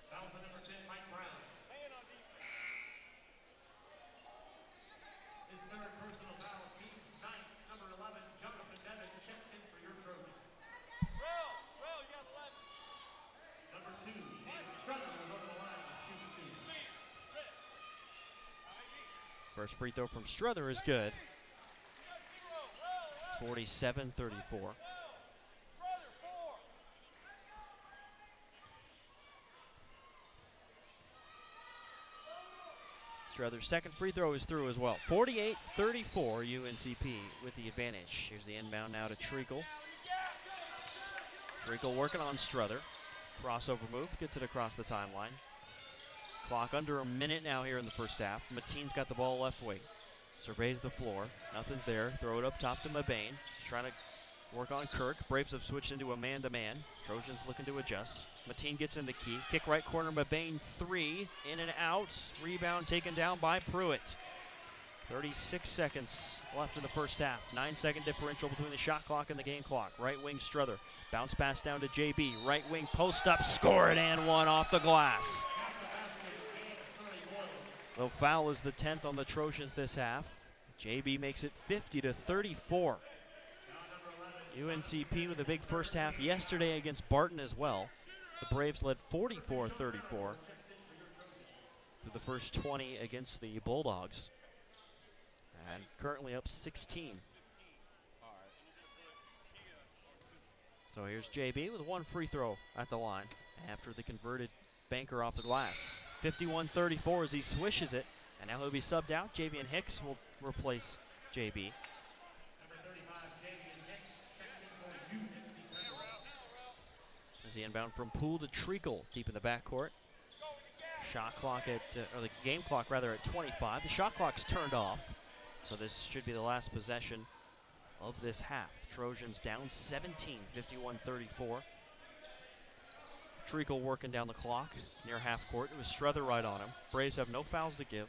First free throw from Struther is good. It's 47-34. Struther's second free throw is through as well. 48-34, UNCP with the advantage. Here's the inbound now to Treacle. Treacle working on Struther. Crossover move, gets it across the timeline. Clock under a minute now here in the first half. Mateen's got the ball left wing. Surveys the floor. Nothing's there. Throw it up top to Mabane. Trying to work on Kirk. Braves have switched into a man-to-man. Trojans looking to adjust. Mateen gets in the key. Kick right corner, Mabane three. In and out. Rebound taken down by Pruitt. 36 seconds left in the first half. 9-second differential between the shot clock and the game clock. Right wing Struther. Bounce pass down to JB. Right wing post up. Score it and one off the glass. The foul is the 10th on the Trojans this half. JB makes it 50-34. UNCP with a big first half yesterday against Barton as well. The Braves led 44-34 through the first 20 against the Bulldogs. And currently up 16. So here's JB with one free throw at the line after the converted banker off the glass. 51-34 as he swishes it, and now he'll be subbed out. Javian Hicks will replace JB. As the inbound from Poole to Treacle, deep in the backcourt. Shot clock at, or the game clock rather at 25. The shot clock's turned off, so this should be the last possession of this half. Trojans down 17, 51-34. Treacle working down the clock near half court. It was Struther right on him. Braves have no fouls to give.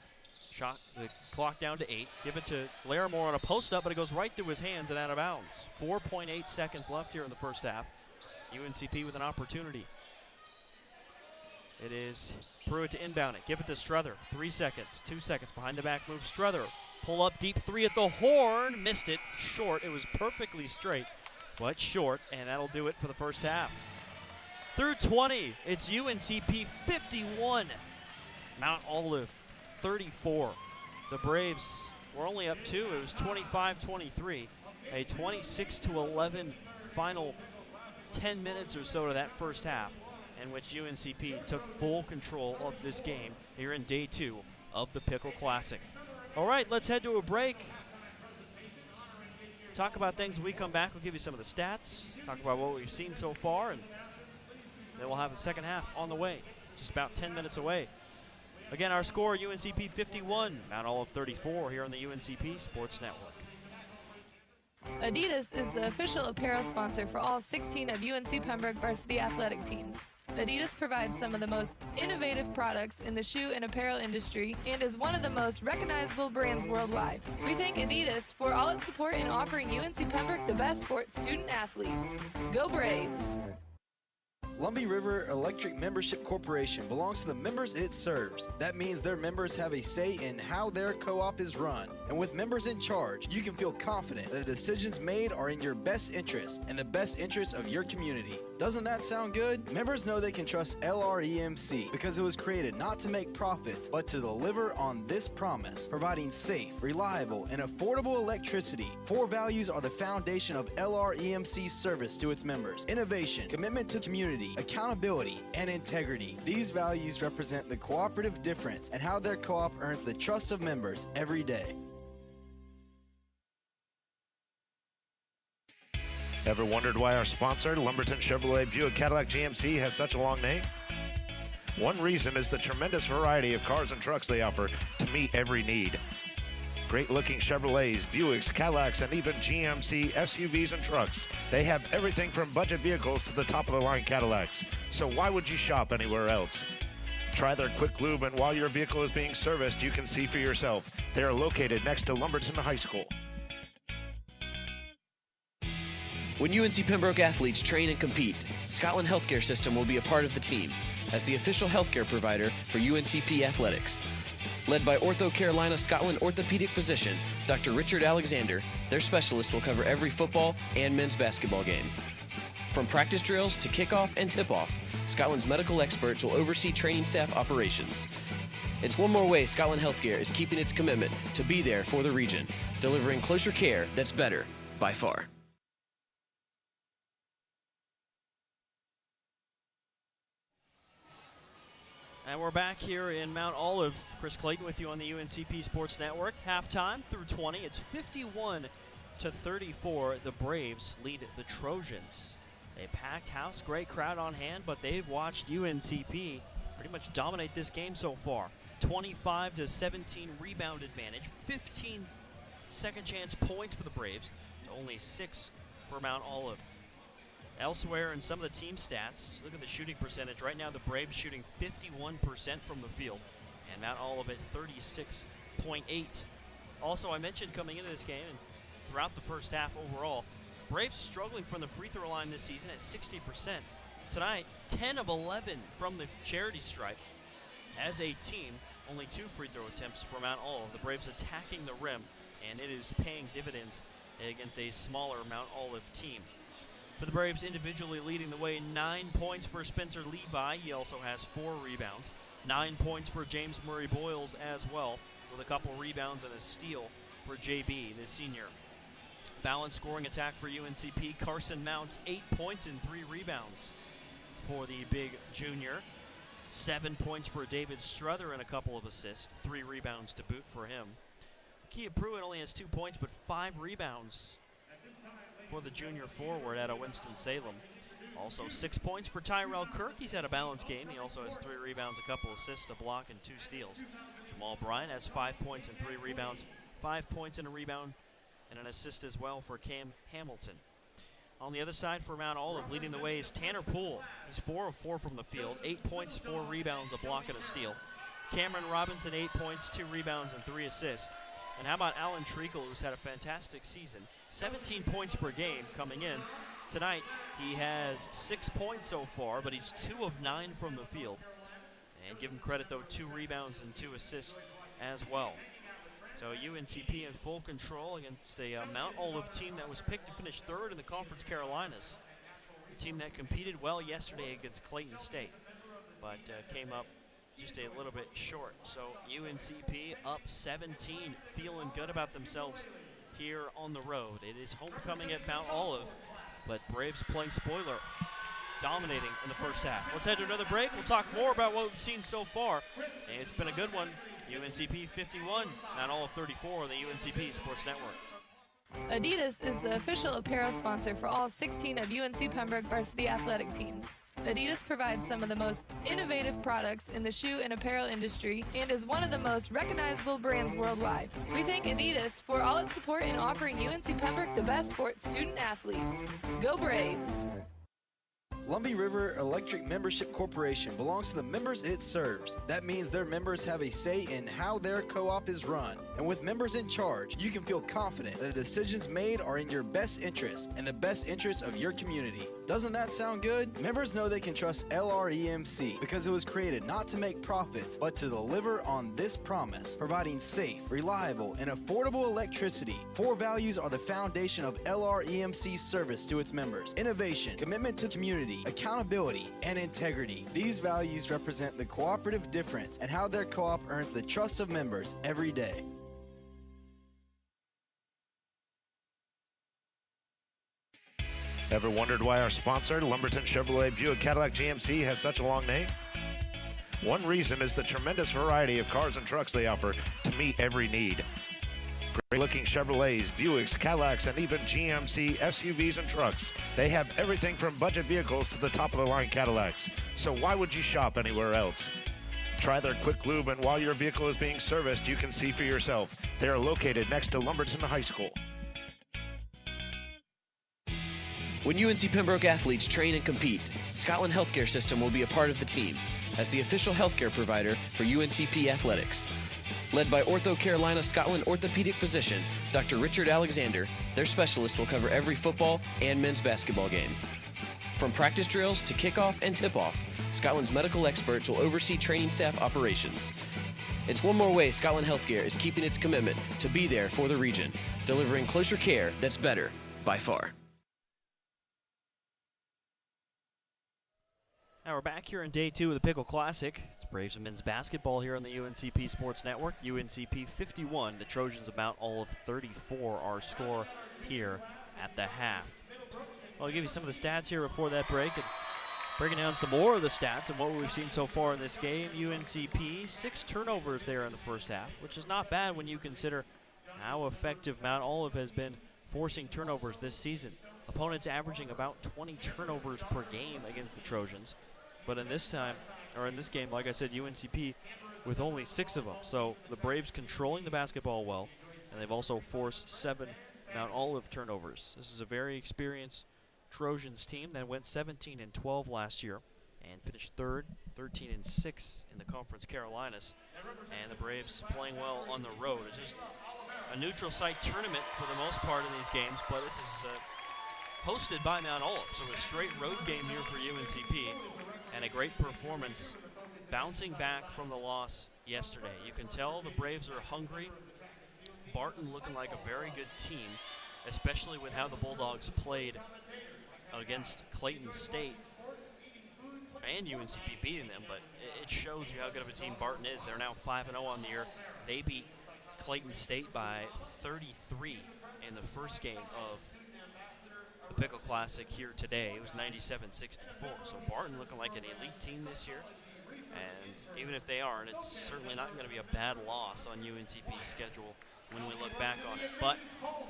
Shot the clock down to 8. Give it to Larimore on a post up, but it goes right through his hands and out of bounds. 4.8 seconds left here in the first half. UNCP with an opportunity. It is Pruitt to inbound it. Give it to Struther. 3 seconds. 2 seconds. Behind the back move. Struther. Pull up deep three at the horn. Missed it. Short. It was perfectly straight, but short, and that'll do it for the first half. Through 20, it's UNCP 51, Mount Olive 34. The Braves were only up 2. It was 25-23. A 26-11 final 10 minutes or so to that first half, in which UNCP took full control of this game here in day 2 of the Pickle Classic. All right, let's head to a break. talk about things. When we come back, we'll give you some of the stats, talk about what we've seen so far, and then we'll have the second half on the way, just about 10 minutes away. Again, our score, UNCP 51, Mount Olive 34 here on the UNCP Sports Network. Adidas is the official apparel sponsor for all 16 of UNC Pembroke varsity athletic teams. Adidas provides some of the most innovative products in the shoe and apparel industry and is one of the most recognizable brands worldwide. We thank Adidas for all its support in offering UNC Pembroke the best for its student athletes. Go Braves! Lumbee River Electric Membership Corporation belongs to the members it serves. That means their members have a say in how their co-op is run. And with members in charge, you can feel confident that the decisions made are in your best interest and the best interest of your community. Doesn't that sound good? Members know they can trust LREMC because it was created not to make profits, but to deliver on this promise, providing safe, reliable, and affordable electricity. 4 values are the foundation of LREMC's service to its members: innovation, commitment to community, accountability, and integrity. These values represent the cooperative difference and how their co-op earns the trust of members every day. Ever wondered why our sponsor, Lumberton Chevrolet Buick Cadillac GMC, has such a long name? One reason is the tremendous variety of cars and trucks they offer to meet every need. Great-looking Chevrolets, Buicks, Cadillacs, and even GMC SUVs and trucks. They have everything from budget vehicles to the top-of-the-line Cadillacs. So why would you shop anywhere else? Try their quick lube, and while your vehicle is being serviced, you can see for yourself. They are located next to Lumberton High School. When UNC Pembroke athletes train and compete, Scotland Healthcare System will be a part of the team as the official healthcare provider for UNCP athletics. Led by Ortho Carolina Scotland orthopedic physician Dr. Richard Alexander, their specialist will cover every football and men's basketball game. From practice drills to kickoff and tip-off, Scotland's medical experts will oversee training staff operations. It's one more way Scotland Healthcare is keeping its commitment to be there for the region, delivering closer care that's better by far. And we're back here in Mount Olive. Chris Clayton with you on the UNCP Sports Network. Halftime through 20. It's 51-34. The Braves lead the Trojans. A packed house, great crowd on hand, but they've watched UNCP pretty much dominate this game so far. 25-17 rebound advantage. 15 second chance points for the Braves to only 6 for Mount Olive. Elsewhere in some of the team stats, look at the shooting percentage. Right now the Braves shooting 51% from the field, and Mount Olive at 36.8. Also, I mentioned coming into this game and throughout the first half overall, Braves struggling from the free throw line this season at 60%. Tonight, 10 of 11 from the charity stripe. As a team, only 2 free throw attempts for Mount Olive. The Braves attacking the rim, and it is paying dividends against a smaller Mount Olive team. For the Braves, individually leading the way, 9 points for Spencer Levi. He also has 4 rebounds. 9 points for James Murray Boyles as well, with a couple rebounds and a steal for JB, the senior. Balanced scoring attack for UNCP. Carson Mounts, 8 points and 3 rebounds for the big junior. 7 points for David Struther and a couple of assists. 3 rebounds to boot for him. Kia Pruitt only has 2 points, but 5 rebounds for the junior forward out of Winston-Salem. Also 6 points for Tyrell Kirk. He's had a balanced game. He also has 3 rebounds, a couple assists, a block, and 2 steals. Jamal Bryant has 5 points and 3 rebounds. 5 points and a rebound and an assist as well for Cam Hamilton. On the other side for Mount Olive, leading the way is Tanner Poole. He's 4 of 4 from the field. 8 points, 4 rebounds, a block, and a steal. Cameron Robinson, 8 points, 2 rebounds, and 3 assists. And how about Alan Treacle, who's had a fantastic season? 17 points per game coming in. Tonight, he has 6 points so far, but he's 2 of 9 from the field. And give him credit, though, 2 rebounds and 2 assists as well. So UNCP in full control against a Mount Olive team that was picked to finish 3rd in the Conference Carolinas. A team that competed well yesterday against Clayton State, but came up just a little bit short. So UNCP up 17, feeling good about themselves here on the road. It is homecoming at Mount Olive, but Braves playing spoiler, dominating in the first half. Let's head to another break. We'll talk more about what we've seen so far. And it's been a good one. UNCP 51, Mount Olive 34 on the UNCP Sports Network. Adidas is the official apparel sponsor for all 16 of UNC Pembroke varsity athletic teams. Adidas provides some of the most innovative products in the shoe and apparel industry and is one of the most recognizable brands worldwide. We thank Adidas for all its support in offering UNC Pembroke the best for its student athletes. Go Braves! Lumbee River Electric Membership Corporation belongs to the members it serves. That means their members have a say in how their co-op is run. And with members in charge, you can feel confident that the decisions made are in your best interest and the best interest of your community. Doesn't that sound good? Members know they can trust LREMC because it was created not to make profits, but to deliver on this promise, providing safe, reliable, and affordable electricity. 4 values are the foundation of LREMC's service to its members: innovation, commitment to community, accountability, and integrity. These values represent the cooperative difference and how their co-op earns the trust of members every day. Ever wondered why our sponsor, Lumberton Chevrolet Buick Cadillac GMC, has such a long name? One reason is the tremendous variety of cars and trucks they offer to meet every need. Great-looking Chevrolets, Buicks, Cadillacs, and even GMC SUVs and trucks. They have everything from budget vehicles to the top-of-the-line Cadillacs. So why would you shop anywhere else? Try their quick lube, and while your vehicle is being serviced, you can see for yourself. They are located next to Lumberton High School. When UNC Pembroke athletes train and compete, Scotland Healthcare System will be a part of the team as the official healthcare provider for UNCP athletics. Led by Ortho Carolina Scotland orthopedic physician Dr. Richard Alexander, their specialist will cover every football and men's basketball game. From practice drills to kickoff and tip-off, Scotland's medical experts will oversee training staff operations. It's one more way Scotland Healthcare is keeping its commitment to be there for the region, delivering closer care that's better by far. Now we're back here in day 2 of the Pickle Classic. It's Braves and men's basketball here on the UNCP Sports Network. UNCP 51, the Trojans about all of 34, our score here at the half. Well, I'll give you some of the stats here before that break, and breaking down some more of the stats and what we've seen so far in this game. UNCP, 6 turnovers there in the first half, which is not bad when you consider how effective Mount Olive has been forcing turnovers this season. Opponents averaging about 20 turnovers per game against the Trojans. But in this game, like I said, UNCP with only 6 of them. So the Braves controlling the basketball well, and they've also forced 7 Mount Olive turnovers. This is a very experienced Trojans team that went 17-12 last year and finished 3rd, 13-6 in the Conference Carolinas. And the Braves playing well on the road. It's just a neutral site tournament for the most part in these games, but this is hosted by Mount Olive, so a straight road game here for UNCP. And a great performance bouncing back from the loss yesterday. You can tell the Braves are hungry. Barton looking like a very good team, especially with how the Bulldogs played against Clayton State and UNCP beating them, but it shows you how good of a team Barton is. They're now 5-0 on the year. They beat Clayton State by 33 in the first game of the Pickle Classic here today. It was 97-64. So Barton looking like an elite team this year. And even if they aren't, it's certainly not going to be a bad loss on UNCP's schedule when we look back on it. But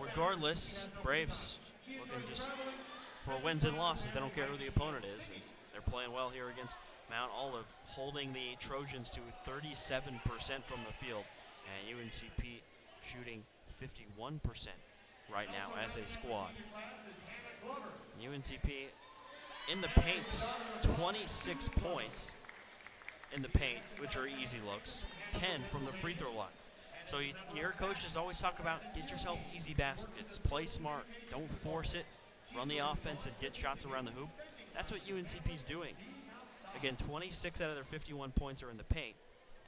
regardless, Braves looking just for wins and losses. They don't care who the opponent is. And they're playing well here against Mount Olive, holding the Trojans to 37% from the field. And UNCP shooting 51% right now as a squad. UNCP in the paint, 26 points in the paint, which are easy looks, 10 from the free throw line. So your coaches always talk about get yourself easy baskets, play smart, don't force it, run the offense and get shots around the hoop. That's what UNCP's doing. Again, 26 out of their 51 points are in the paint,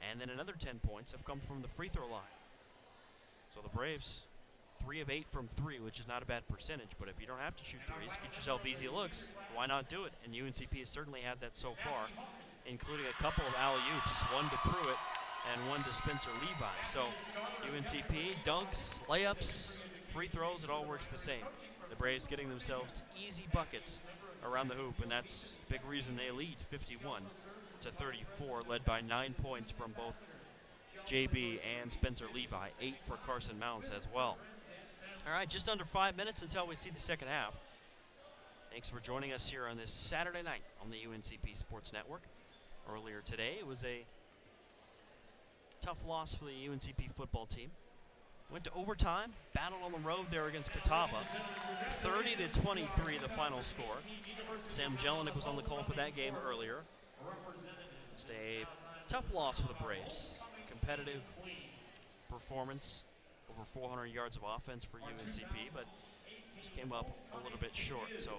and then another 10 points have come from the free throw line. So the Braves, 3 of 8 from 3, which is not a bad percentage, but if you don't have to shoot threes, get yourself easy looks, why not do it? And UNCP has certainly had that so far, including a couple of alley-oops, one to Pruitt and one to Spencer Levi. So UNCP, dunks, layups, free throws, it all works the same. The Braves getting themselves easy buckets around the hoop, and that's a big reason they lead 51-34, led by 9 points from both JB and Spencer Levi, 8 for Carson Mounts as well. All right, just under 5 minutes until we see the second half. Thanks for joining us here on this Saturday night on the UNCP Sports Network. Earlier today, it was a tough loss for the UNCP football team. Went to overtime, battled on the road there against Catawba. 30-23 the final score. Sam Jelinek was on the call for that game earlier. Just a tough loss for the Braves. Competitive performance, over 400 yards of offense for UNCP, but just came up a little bit short. So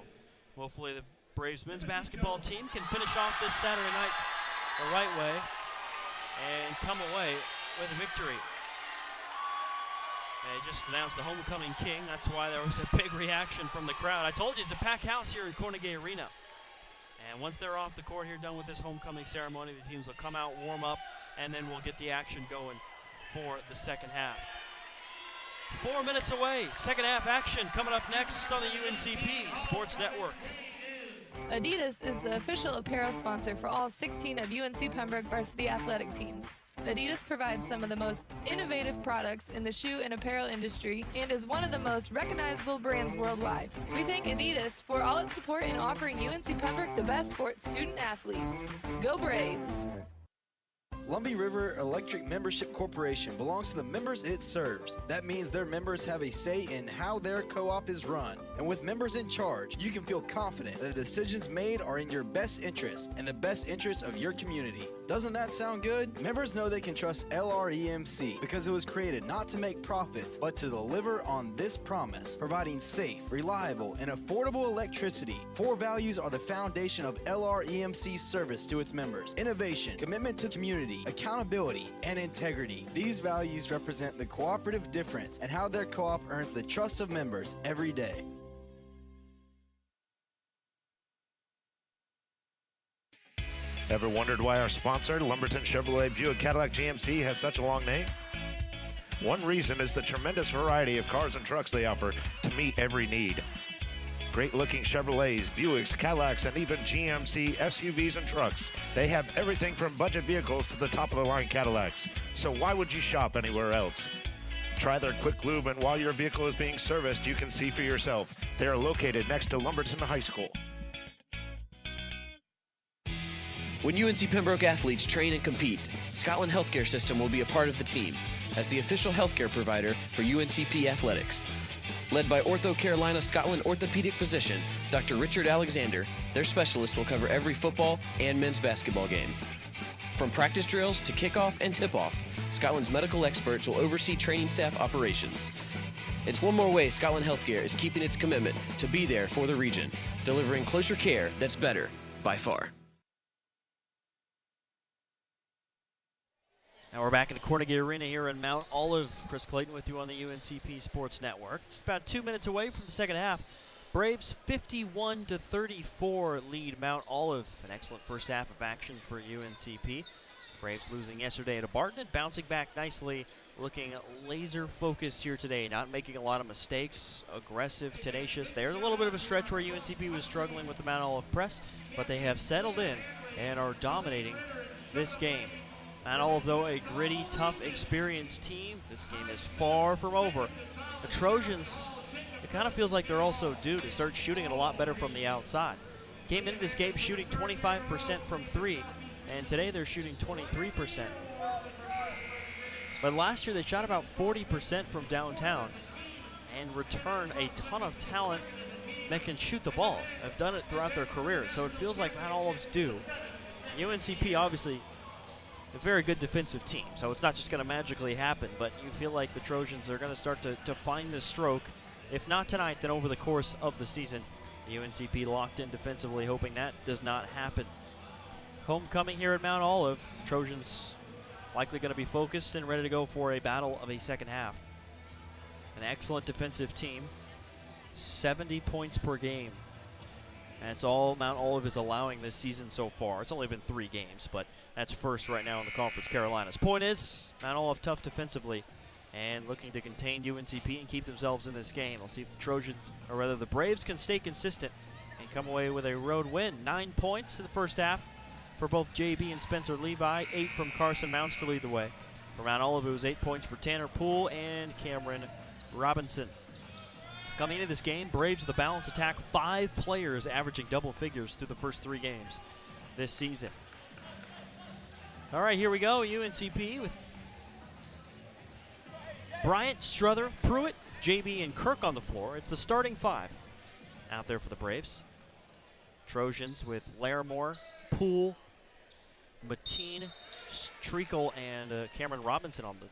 hopefully the Braves men's basketball team can finish off this Saturday night the right way and come away with a victory. They just announced the homecoming king. That's why there was a big reaction from the crowd. I told you it's a packed house here in Carnegie Arena. And once they're off the court here, done with this homecoming ceremony, the teams will come out, warm up, and then we'll get the action going for the second half. 4 minutes away, second half action coming up next on the UNCP Sports Network. Adidas is the official apparel sponsor for all 16 of UNC Pembroke varsity athletic teams. Adidas provides some of the most innovative products in the shoe and apparel industry and is one of the most recognizable brands worldwide. We thank Adidas for all its support in offering UNC Pembroke the best for its student athletes. Go Braves! Lumbee River Electric Membership Corporation belongs to the members it serves. That means their members have a say in how their co-op is run. And with members in charge, you can feel confident that the decisions made are in your best interest and the best interest of your community. Doesn't that sound good? Members know they can trust LREMC because it was created not to make profits, but to deliver on this promise, providing safe, reliable, and affordable electricity. 4 values are the foundation of LREMC's service to its members: innovation, commitment to community, accountability, and integrity. These values represent the cooperative difference and how their co-op earns the trust of members every day. Ever wondered why our sponsor, Lumberton Chevrolet Buick Cadillac GMC, has such a long name? One reason is the tremendous variety of cars and trucks they offer to meet every need. Great-looking Chevrolets, Buicks, Cadillacs, and even GMC SUVs and trucks. They have everything from budget vehicles to the top-of-the-line Cadillacs. So why would you shop anywhere else? Try their quick lube, and while your vehicle is being serviced, you can see for yourself. They are located next to Lumberton High School. When UNC Pembroke athletes train and compete, Scotland Healthcare System will be a part of the team as the official healthcare provider for UNCP athletics. Led by Ortho Carolina Scotland orthopedic physician Dr. Richard Alexander, their specialist will cover every football and men's basketball game. From practice drills to kickoff and tip-off, Scotland's medical experts will oversee training staff operations. It's one more way Scotland Healthcare is keeping its commitment to be there for the region, delivering closer care that's better by far. Now we're back in the Carnegie Arena here in Mount Olive. Chris Clayton with you on the UNCP Sports Network. Just about 2 minutes away from the second half. Braves 51-34 lead Mount Olive. An excellent first half of action for UNCP. Braves losing yesterday to Barton and bouncing back nicely, looking laser focused here today, not making a lot of mistakes, aggressive, tenacious. There's a little bit of a stretch where UNCP was struggling with the Mount Olive press, but they have settled in and are dominating this game. Mount Olive, though, a gritty, tough, experienced team. This game is far from over. The Trojans, it kind of feels like they're also due to start shooting it a lot better from the outside. Came into this game shooting 25% from 3, and today they're shooting 23%. But last year they shot about 40% from downtown and return a ton of talent that can shoot the ball. Have done it throughout their career, so it feels like Mount Olive's due. UNCP, obviously, a very good defensive team, so it's not just going to magically happen, but you feel like the Trojans are going to start to find the stroke, if not tonight, then over the course of the season. The UNCP locked in defensively, hoping that does not happen. Homecoming here at Mount Olive. Trojans likely going to be focused and ready to go for a battle of a second half. An excellent defensive team, 70 points per game. That's all Mount Olive is allowing this season so far. It's only been 3 games, but that's first right now in the Conference Carolinas. Point is, Mount Olive tough defensively and looking to contain UNCP and keep themselves in this game. We'll see if the Trojans, or rather the Braves, can stay consistent and come away with a road win. 9 points in the first half for both JB and Spencer Levi, 8 from Carson Mounts to lead the way. For Mount Olive, it was 8 points for Tanner Poole and Cameron Robinson. Coming into this game, Braves with the balance attack, 5 players averaging double figures through the first 3 games this season. All right, here we go. UNCP with Bryant, Strother, Pruitt, JB, and Kirk on the floor. It's the starting 5 out there for the Braves. Trojans with Larimore, Poole, Mateen, Treacle, and Cameron Robinson on the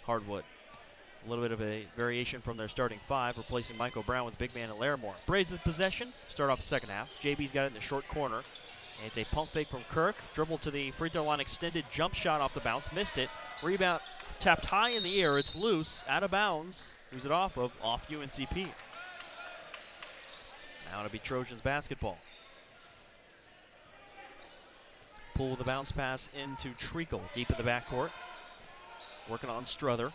hardwood. A little bit of a variation from their starting 5, replacing Michael Brown with big man at Larimore. Braves with possession, start off the second half. JB's got it in the short corner. And it's a pump fake from Kirk. Dribble to the free throw line, extended jump shot off the bounce, missed it. Rebound tapped high in the air. It's loose, out of bounds. Who's it off of? Off UNCP. Now it'll be Trojans basketball. Pull the bounce pass into Treacle, deep in the backcourt. Working on Strother.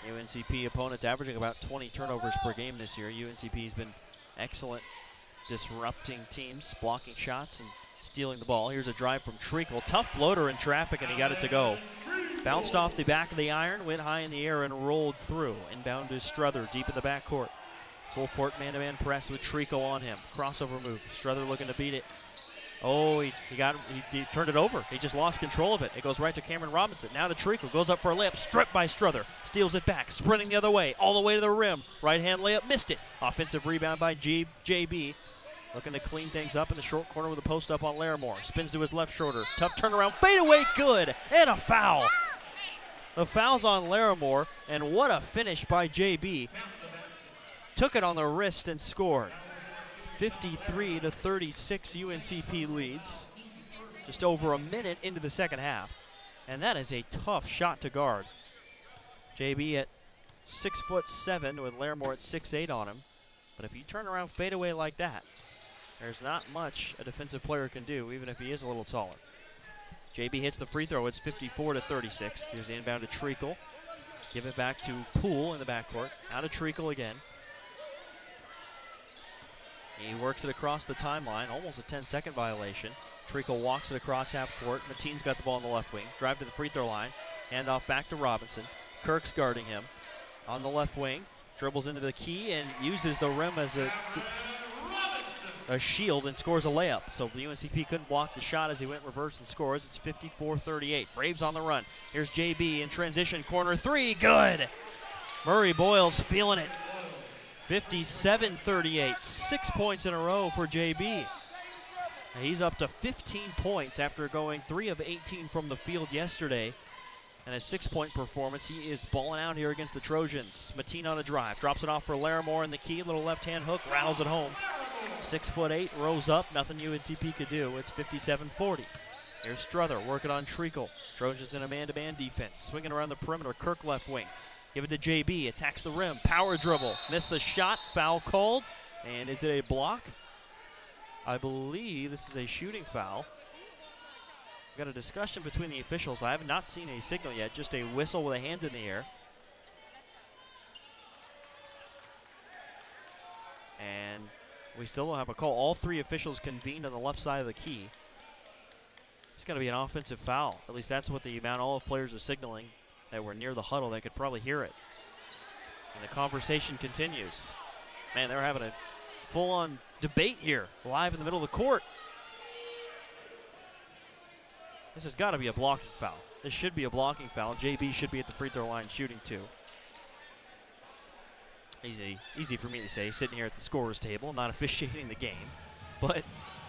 UNCP opponents averaging about 20 turnovers per game this year. UNCP's been excellent disrupting teams, blocking shots and stealing the ball. Here's a drive from Treacle. Tough floater in traffic, and he got it to go. Bounced off the back of the iron, went high in the air, and rolled through. Inbound to Strother, deep in the backcourt. Full court man-to-man press with Treacle on him. Crossover move. Strother looking to beat it. Oh, he turned it over. He just lost control of it. It goes right to Cameron Robinson. Now to Treacle. Goes up for a layup. Stripped by Strother. Steals it back. Sprinting the other way. All the way to the rim. Right-hand layup. Missed it. Offensive rebound by JB. Looking to clean things up in the short corner with a post up on Larimore. Spins to his left shoulder. Tough turnaround. Fade away. Good. And a foul. The foul's on Larimore. And what a finish by JB. Took it on the wrist and scored. 53-36 UNCP leads. Just over a minute into the second half. And that is a tough shot to guard. JB at 6'7" with Larimore at 6'8" on him. But if you turn around fade away like that, there's not much a defensive player can do, even if he is a little taller. JB hits the free throw. It's 54-36. Here's the inbound to Treacle. Give it back to Poole in the backcourt. Out to Treacle again. He works it across the timeline, almost a 10-second violation. Treacle walks it across half court. Mateen's got the ball in the left wing. Drive to the free throw line. Handoff back to Robinson. Kirk's guarding him on the left wing. Dribbles into the key and uses the rim as a shield and scores a layup. So the UNCP couldn't block the shot as he went reverse and scores. It's 54-38. Braves on the run. Here's JB in transition. Corner 3. Good. Murray Boyle's feeling it. 57-38. 6 points in a row for JB. He's up to 15 points after going 3 of 18 from the field yesterday. And a 6-point performance. He is balling out here against the Trojans. Mateen on a drive. Drops it off for Larimore in the key. Little left-hand hook. Rattles it home. 6'8", rose up. Nothing UNCP could do. It's 57-40. Here's Strother working on Treacle. Trojans in a man-to-man defense. Swinging around the perimeter. Kirk left wing. Give it to JB. Attacks the rim. Power dribble. Missed the shot. Foul called. And is it a block? I believe this is a shooting foul. We've got a discussion between the officials. I have not seen a signal yet. Just a whistle with a hand in the air. And we still don't have a call. All 3 officials convened on the left side of the key. It's going to be an offensive foul. At least that's what the Mount Olive players are signaling. That were near the huddle. They could probably hear it. And the conversation continues. Man, they're having a full-on debate here, live in the middle of the court. This has got to be a blocking foul. This should be a blocking foul. JB should be at the free throw line shooting 2. Easy for me to say, sitting here at the scorer's table, not officiating the game. But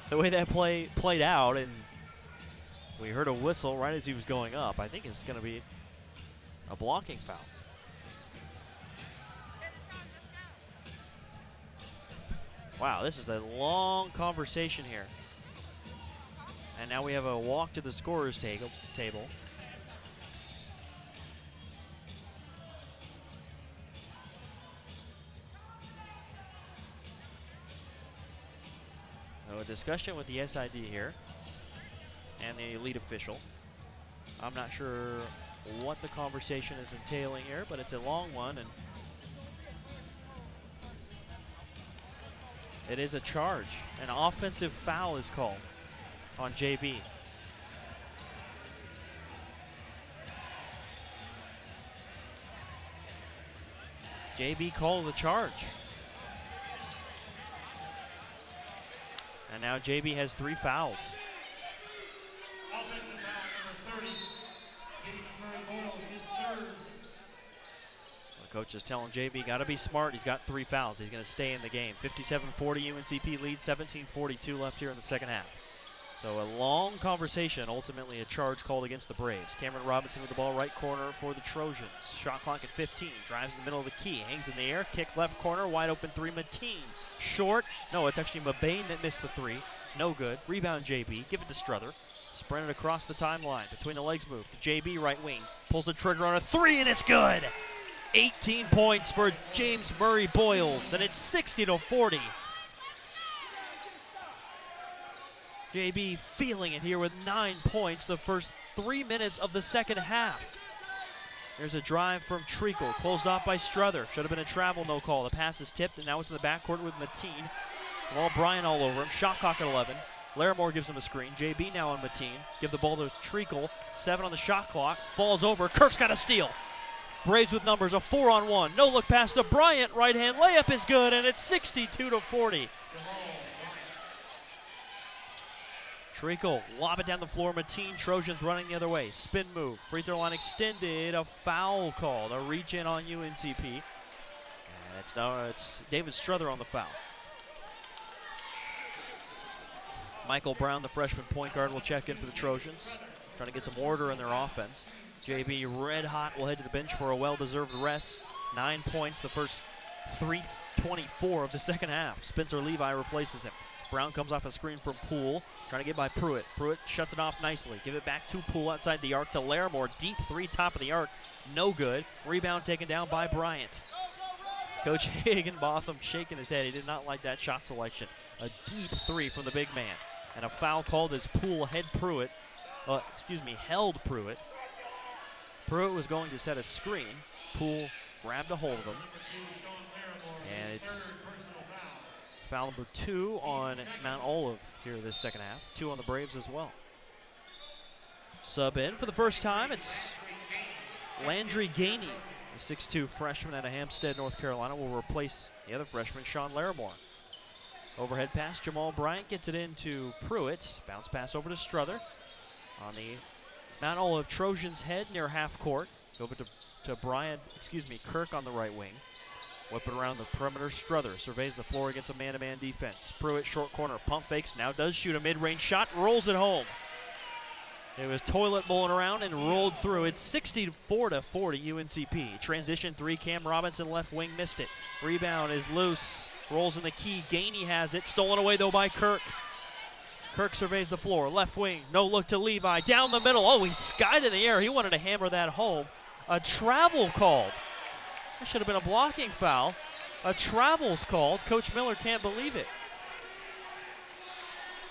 the way that play played out, and we heard a whistle right as he was going up, I think it's going to be a blocking foul. Wow, this is a long conversation here. And now we have a walk to the scorer's table. So a discussion with the SID here and the lead official. I'm not sure what the conversation is entailing here, but it's a long one, and it is a charge. An offensive foul is called on JB. JB called the charge. And now JB has 3 fouls. The coach is telling JB, got to be smart. He's got 3 fouls. He's going to stay in the game. 57-40 UNCP lead, 17:42 left here in the second half. So a long conversation, ultimately a charge called against the Braves. Cameron Robinson with the ball right corner for the Trojans. Shot clock at 15, drives in the middle of the key, hangs in the air, kick left corner, wide open 3, Mateen. Short, no, it's actually Mabane that missed the 3. No good, rebound JB, give it to Struther. Sprint it across the timeline, between the legs move to JB, right wing. Pulls the trigger on a 3 and it's good! 18 points for James Murray Boyles, and it's 60-40. JB feeling it here with 9 points the first 3 minutes of the second half. There's a drive from Treacle, closed off by Struther. Should have been a travel, no call. The pass is tipped, and now it's in the backcourt with Mateen. Well, Bryant all over him. Shot clock at 11. Larimore gives him a screen. JB now on Mateen. Give the ball to Treacle. 7 on the shot clock. Falls over. Kirk's got a steal. Braves with numbers, a 4-on-1. No look pass to Bryant. Right hand layup is good, and it's 62-40. Treacle, lob it down the floor. Mateen, Trojans running the other way. Spin move, free throw line extended. A foul called, a reach in on UNCP. And it's David Struther on the foul. Michael Brown, the freshman point guard, will check in for the Trojans, trying to get some order in their offense. JB red hot will head to the bench for a well-deserved rest. 9 points the first 3:24 of the second half. Spencer Levi replaces him. Brown comes off a screen from Poole, trying to get by Pruitt. Pruitt shuts it off nicely. Give it back to Poole outside the arc to Larimore. Deep 3, top of the arc. No good. Rebound taken down by Bryant. Coach Higginbotham shaking his head. He did not like that shot selection. A deep 3 from the big man. And a foul called as Poole held Pruitt. Pruitt was going to set a screen. Poole grabbed a hold of him. And it's foul number 2 on Mount Olive here this second half. 2 on the Braves as well. Sub in for the first time, it's Landry Gainey, the 6'2 freshman out of Hampstead, North Carolina, will replace the other freshman, Sean Larimore. Overhead pass, Jamal Bryant gets it into Pruitt. Bounce pass over to Struther. On the Mount Olive Trojans head near half court. Over to Kirk on the right wing. Whip it around the perimeter. Struther surveys the floor against a man-to-man defense. Pruitt, short corner, pump fakes, now does shoot a mid-range shot, rolls it home. It was toilet bowling around and rolled through. It's 64-40 UNCP. Transition 3, Cam Robinson left wing missed it. Rebound is loose, rolls in the key. Gainey has it, stolen away though by Kirk. Kirk surveys the floor, left wing, no look to Levi, down the middle. Oh, he skied in the air. He wanted to hammer that home. A travel called. That should have been a blocking foul. A travel's called. Coach Miller can't believe it.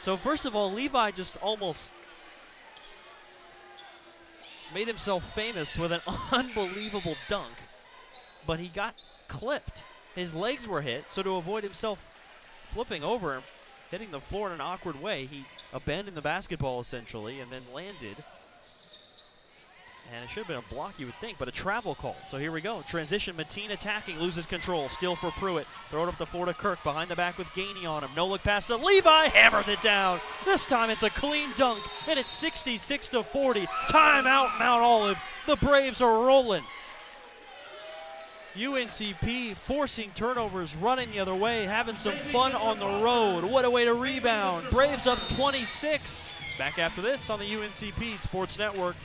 So first of all, Levi just almost made himself famous with an unbelievable dunk, but he got clipped. His legs were hit, so to avoid himself flipping over and hitting the floor in an awkward way, he abandoned the basketball essentially and then landed. And it should have been a block, you would think, but a travel call. So here we go. Transition, Mateen attacking, loses control. Steal for Pruitt. Throw it up the floor to Kirk. Behind the back with Gainey on him. No look pass to Levi. Hammers it down. This time it's a clean dunk, and it's 66-40. Timeout, Mount Olive. The Braves are rolling. UNCP forcing turnovers, running the other way, having some fun on the road. What a way to rebound. Braves up 26. Back after this on the UNCP Sports Network.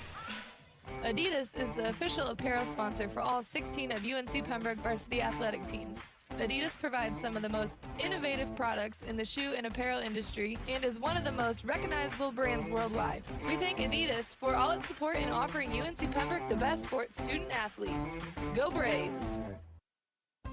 Adidas is the official apparel sponsor for all 16 of UNC Pembroke varsity athletic teams. Adidas provides some of the most innovative products in the shoe and apparel industry and is one of the most recognizable brands worldwide. We thank Adidas for all its support in offering UNC Pembroke the best for its student athletes. Go Braves!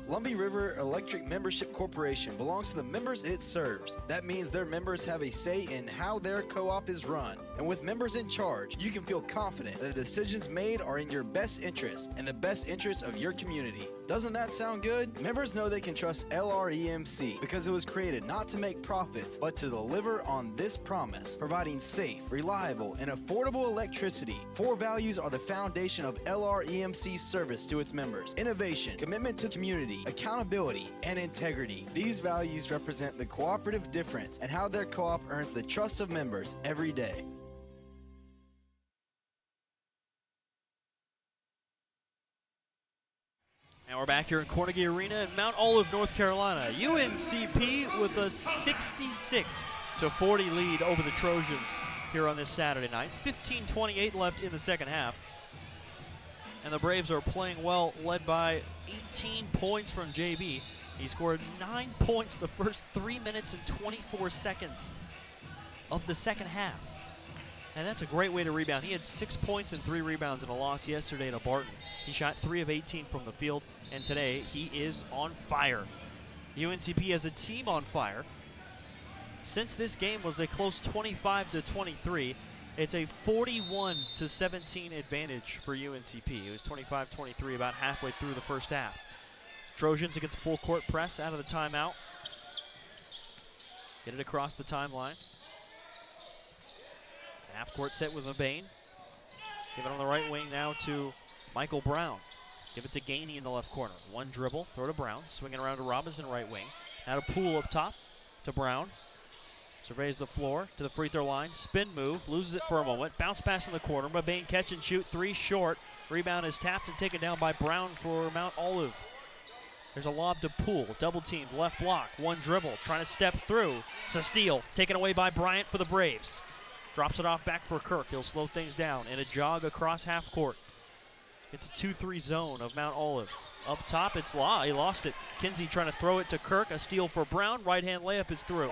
Lumbee River Electric Membership Corporation belongs to the members it serves. That means their members have a say in how their co-op is run. And with members in charge, you can feel confident that the decisions made are in your best interest and the best interest of your community. Doesn't that sound good? Members know they can trust LREMC because it was created not to make profits, but to deliver on this promise, providing safe, reliable, and affordable electricity. 4 values are the foundation of LREMC's service to its members: innovation, commitment to community, accountability, and integrity. These values represent the cooperative difference and how their co-op earns the trust of members every day. And we're back here in Carnegie Arena in Mount Olive, North Carolina. UNCP with a 66-40 lead over the Trojans here on this Saturday night. 15:28 left in the second half. And the Braves are playing well, led by 18 points from JB. He scored 9 points the first 3 minutes and 24 seconds of the second half. And that's a great way to rebound. He had 6 points and 3 rebounds in a loss yesterday to Barton. He shot 3 of 18 from the field, and today he is on fire. UNCP as a team on fire. Since this game was a close 25-23, it's a 41-17 advantage for UNCP. It was 25-23 about halfway through the first half. Trojans against full court press out of the timeout. Get it across the timeline. Half court set with Mabane. Give it on the right wing now to Michael Brown. Give it to Gainey in the left corner. One dribble, throw to Brown. Swinging around to Robinson, right wing. Now to Poole up top to Brown. Surveys the floor to the free throw line. Spin move, loses it for a moment. Bounce pass in the corner. Mabane catch and shoot. 3 short. Rebound is tapped and taken down by Brown for Mount Olive. There's a lob to Poole. Double teamed, left block. One dribble, trying to step through. It's a steal. Taken away by Bryant for the Braves. Drops it off back for Kirk. He'll slow things down in a jog across half court. It's a 2-3 zone of Mount Olive. Up top, it's Law. He lost it. Kinsey trying to throw it to Kirk. A steal for Brown. Right-hand layup is through.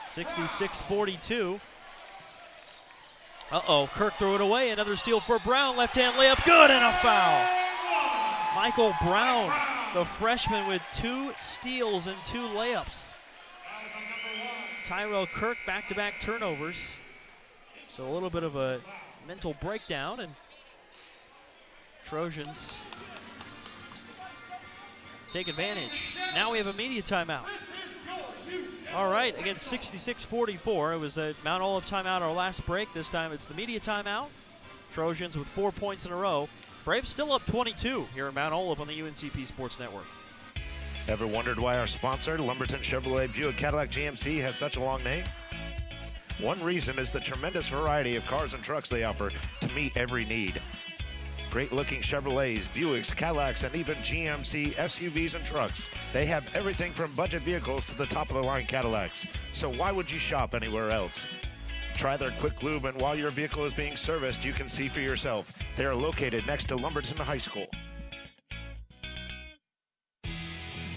66-42. Uh-oh, Kirk threw it away. Another steal for Brown. Left-hand layup, good, and a foul. Michael Brown, the freshman, with 2 steals and 2 layups. Tyrell Kirk, back-to-back turnovers. So a little bit of a mental breakdown, and Trojans take advantage. Now we have a media timeout. All right, again, 66-44. It was a Mount Olive timeout our last break. This time it's the media timeout. Trojans with 4 points in a row. Braves still up 22 here at Mount Olive on the UNCP Sports Network. Ever wondered why our sponsor, Lumberton Chevrolet Buick Cadillac GMC, has such a long name? One reason is the tremendous variety of cars and trucks they offer to meet every need. Great-looking Chevrolets, Buicks, Cadillacs, and even GMC SUVs and trucks. They have everything from budget vehicles to the top-of-the-line Cadillacs. So why would you shop anywhere else? Try their quick lube, and while your vehicle is being serviced, you can see for yourself. They are located next to Lumberton High School.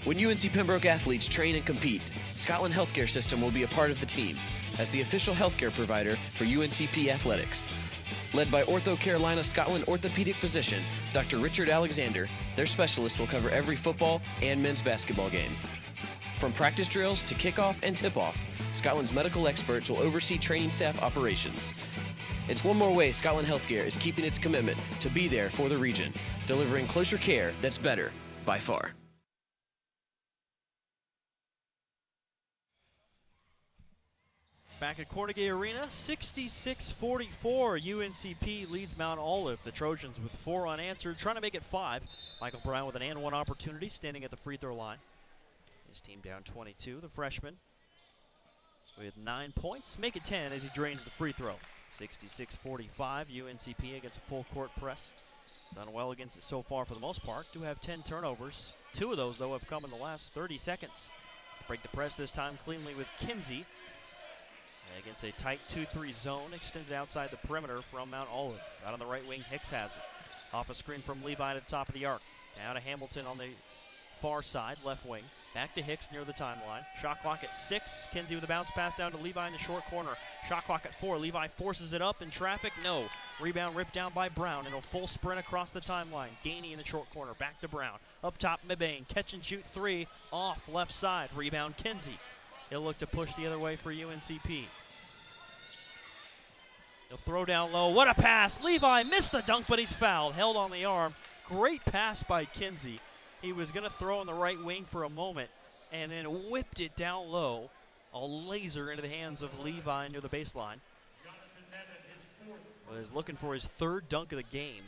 When UNC Pembroke athletes train and compete, Scotland Healthcare System will be a part of the team as the official healthcare provider for UNCP athletics. Led by Ortho Carolina Scotland orthopedic physician Dr. Richard Alexander, their specialist will cover every football and men's basketball game. From practice drills to kickoff and tip-off, Scotland's medical experts will oversee training staff operations. It's one more way Scotland Healthcare is keeping its commitment to be there for the region, delivering closer care that's better by far. Back at Carnegie Arena, 66-44. UNCP leads Mount Olive. The Trojans with 4 unanswered, trying to make it 5. Michael Brown with an and 1 opportunity, standing at the free throw line. His team down 22. The freshman with 9 points, make it 10 as he drains the free throw. 66-45. UNCP against a full court press. Done well against it so far for the most part. Do have 10 turnovers. 2 of those, though, have come in the last 30 seconds. Break the press this time cleanly with Kinsey. Against a tight 2-3 zone extended outside the perimeter from Mount Olive. Out on the right wing, Hicks has it. Off a screen from Levi to the top of the arc. Now to Hamilton on the far side, left wing. Back to Hicks near the timeline. Shot clock at 6. Kinsey with a bounce pass down to Levi in the short corner. Shot clock at 4. Levi forces it up in traffic. No. Rebound ripped down by Brown and a full sprint across the timeline. Gainey in the short corner. Back to Brown. Up top, Mabane. Catch and shoot 3. Off left side. Rebound Kinsey. He'll look to push the other way for UNCP. He'll throw down low. What a pass. Levi missed the dunk, but he's fouled. Held on the arm. Great pass by Kinsey. He was going to throw on the right wing for a moment and then whipped it down low, a laser into the hands of Levi near the baseline. Was looking for his third dunk of the game,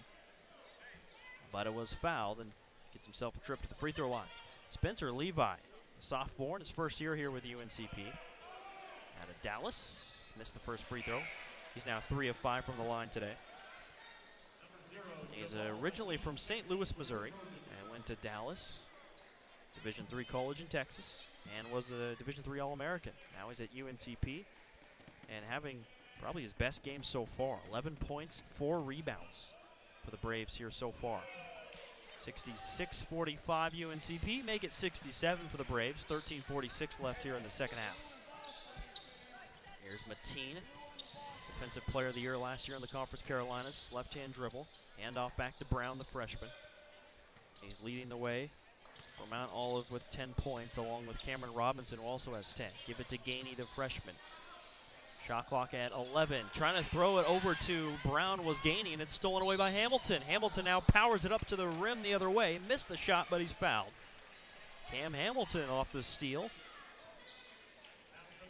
but it was fouled and gets himself a trip to the free throw line. Spencer Levi, a sophomore in his first year here with UNCP. Out of Dallas, missed the first free throw. He's now 3 of 5 from the line today. He's originally from St. Louis, Missouri, and went to Dallas, Division III college in Texas, and was a Division III All-American. Now he's at UNCP and having probably his best game so far. 11 points, 4 rebounds for the Braves here so far. 66-45 UNCP, make it 67 for the Braves. 13:46 left here in the second half. Here's Mateen, Defensive Player of the Year last year in the Conference Carolinas. Left-hand dribble, handoff back to Brown, the freshman. He's leading the way for Mount Olive with 10 points, along with Cameron Robinson, who also has 10. Give it to Gainey, the freshman. Shot clock at 11. Trying to throw it over to Brown was Gainey, and it's stolen away by Hamilton. Hamilton now powers it up to the rim the other way. Missed the shot, but he's fouled. Cam Hamilton off the steal.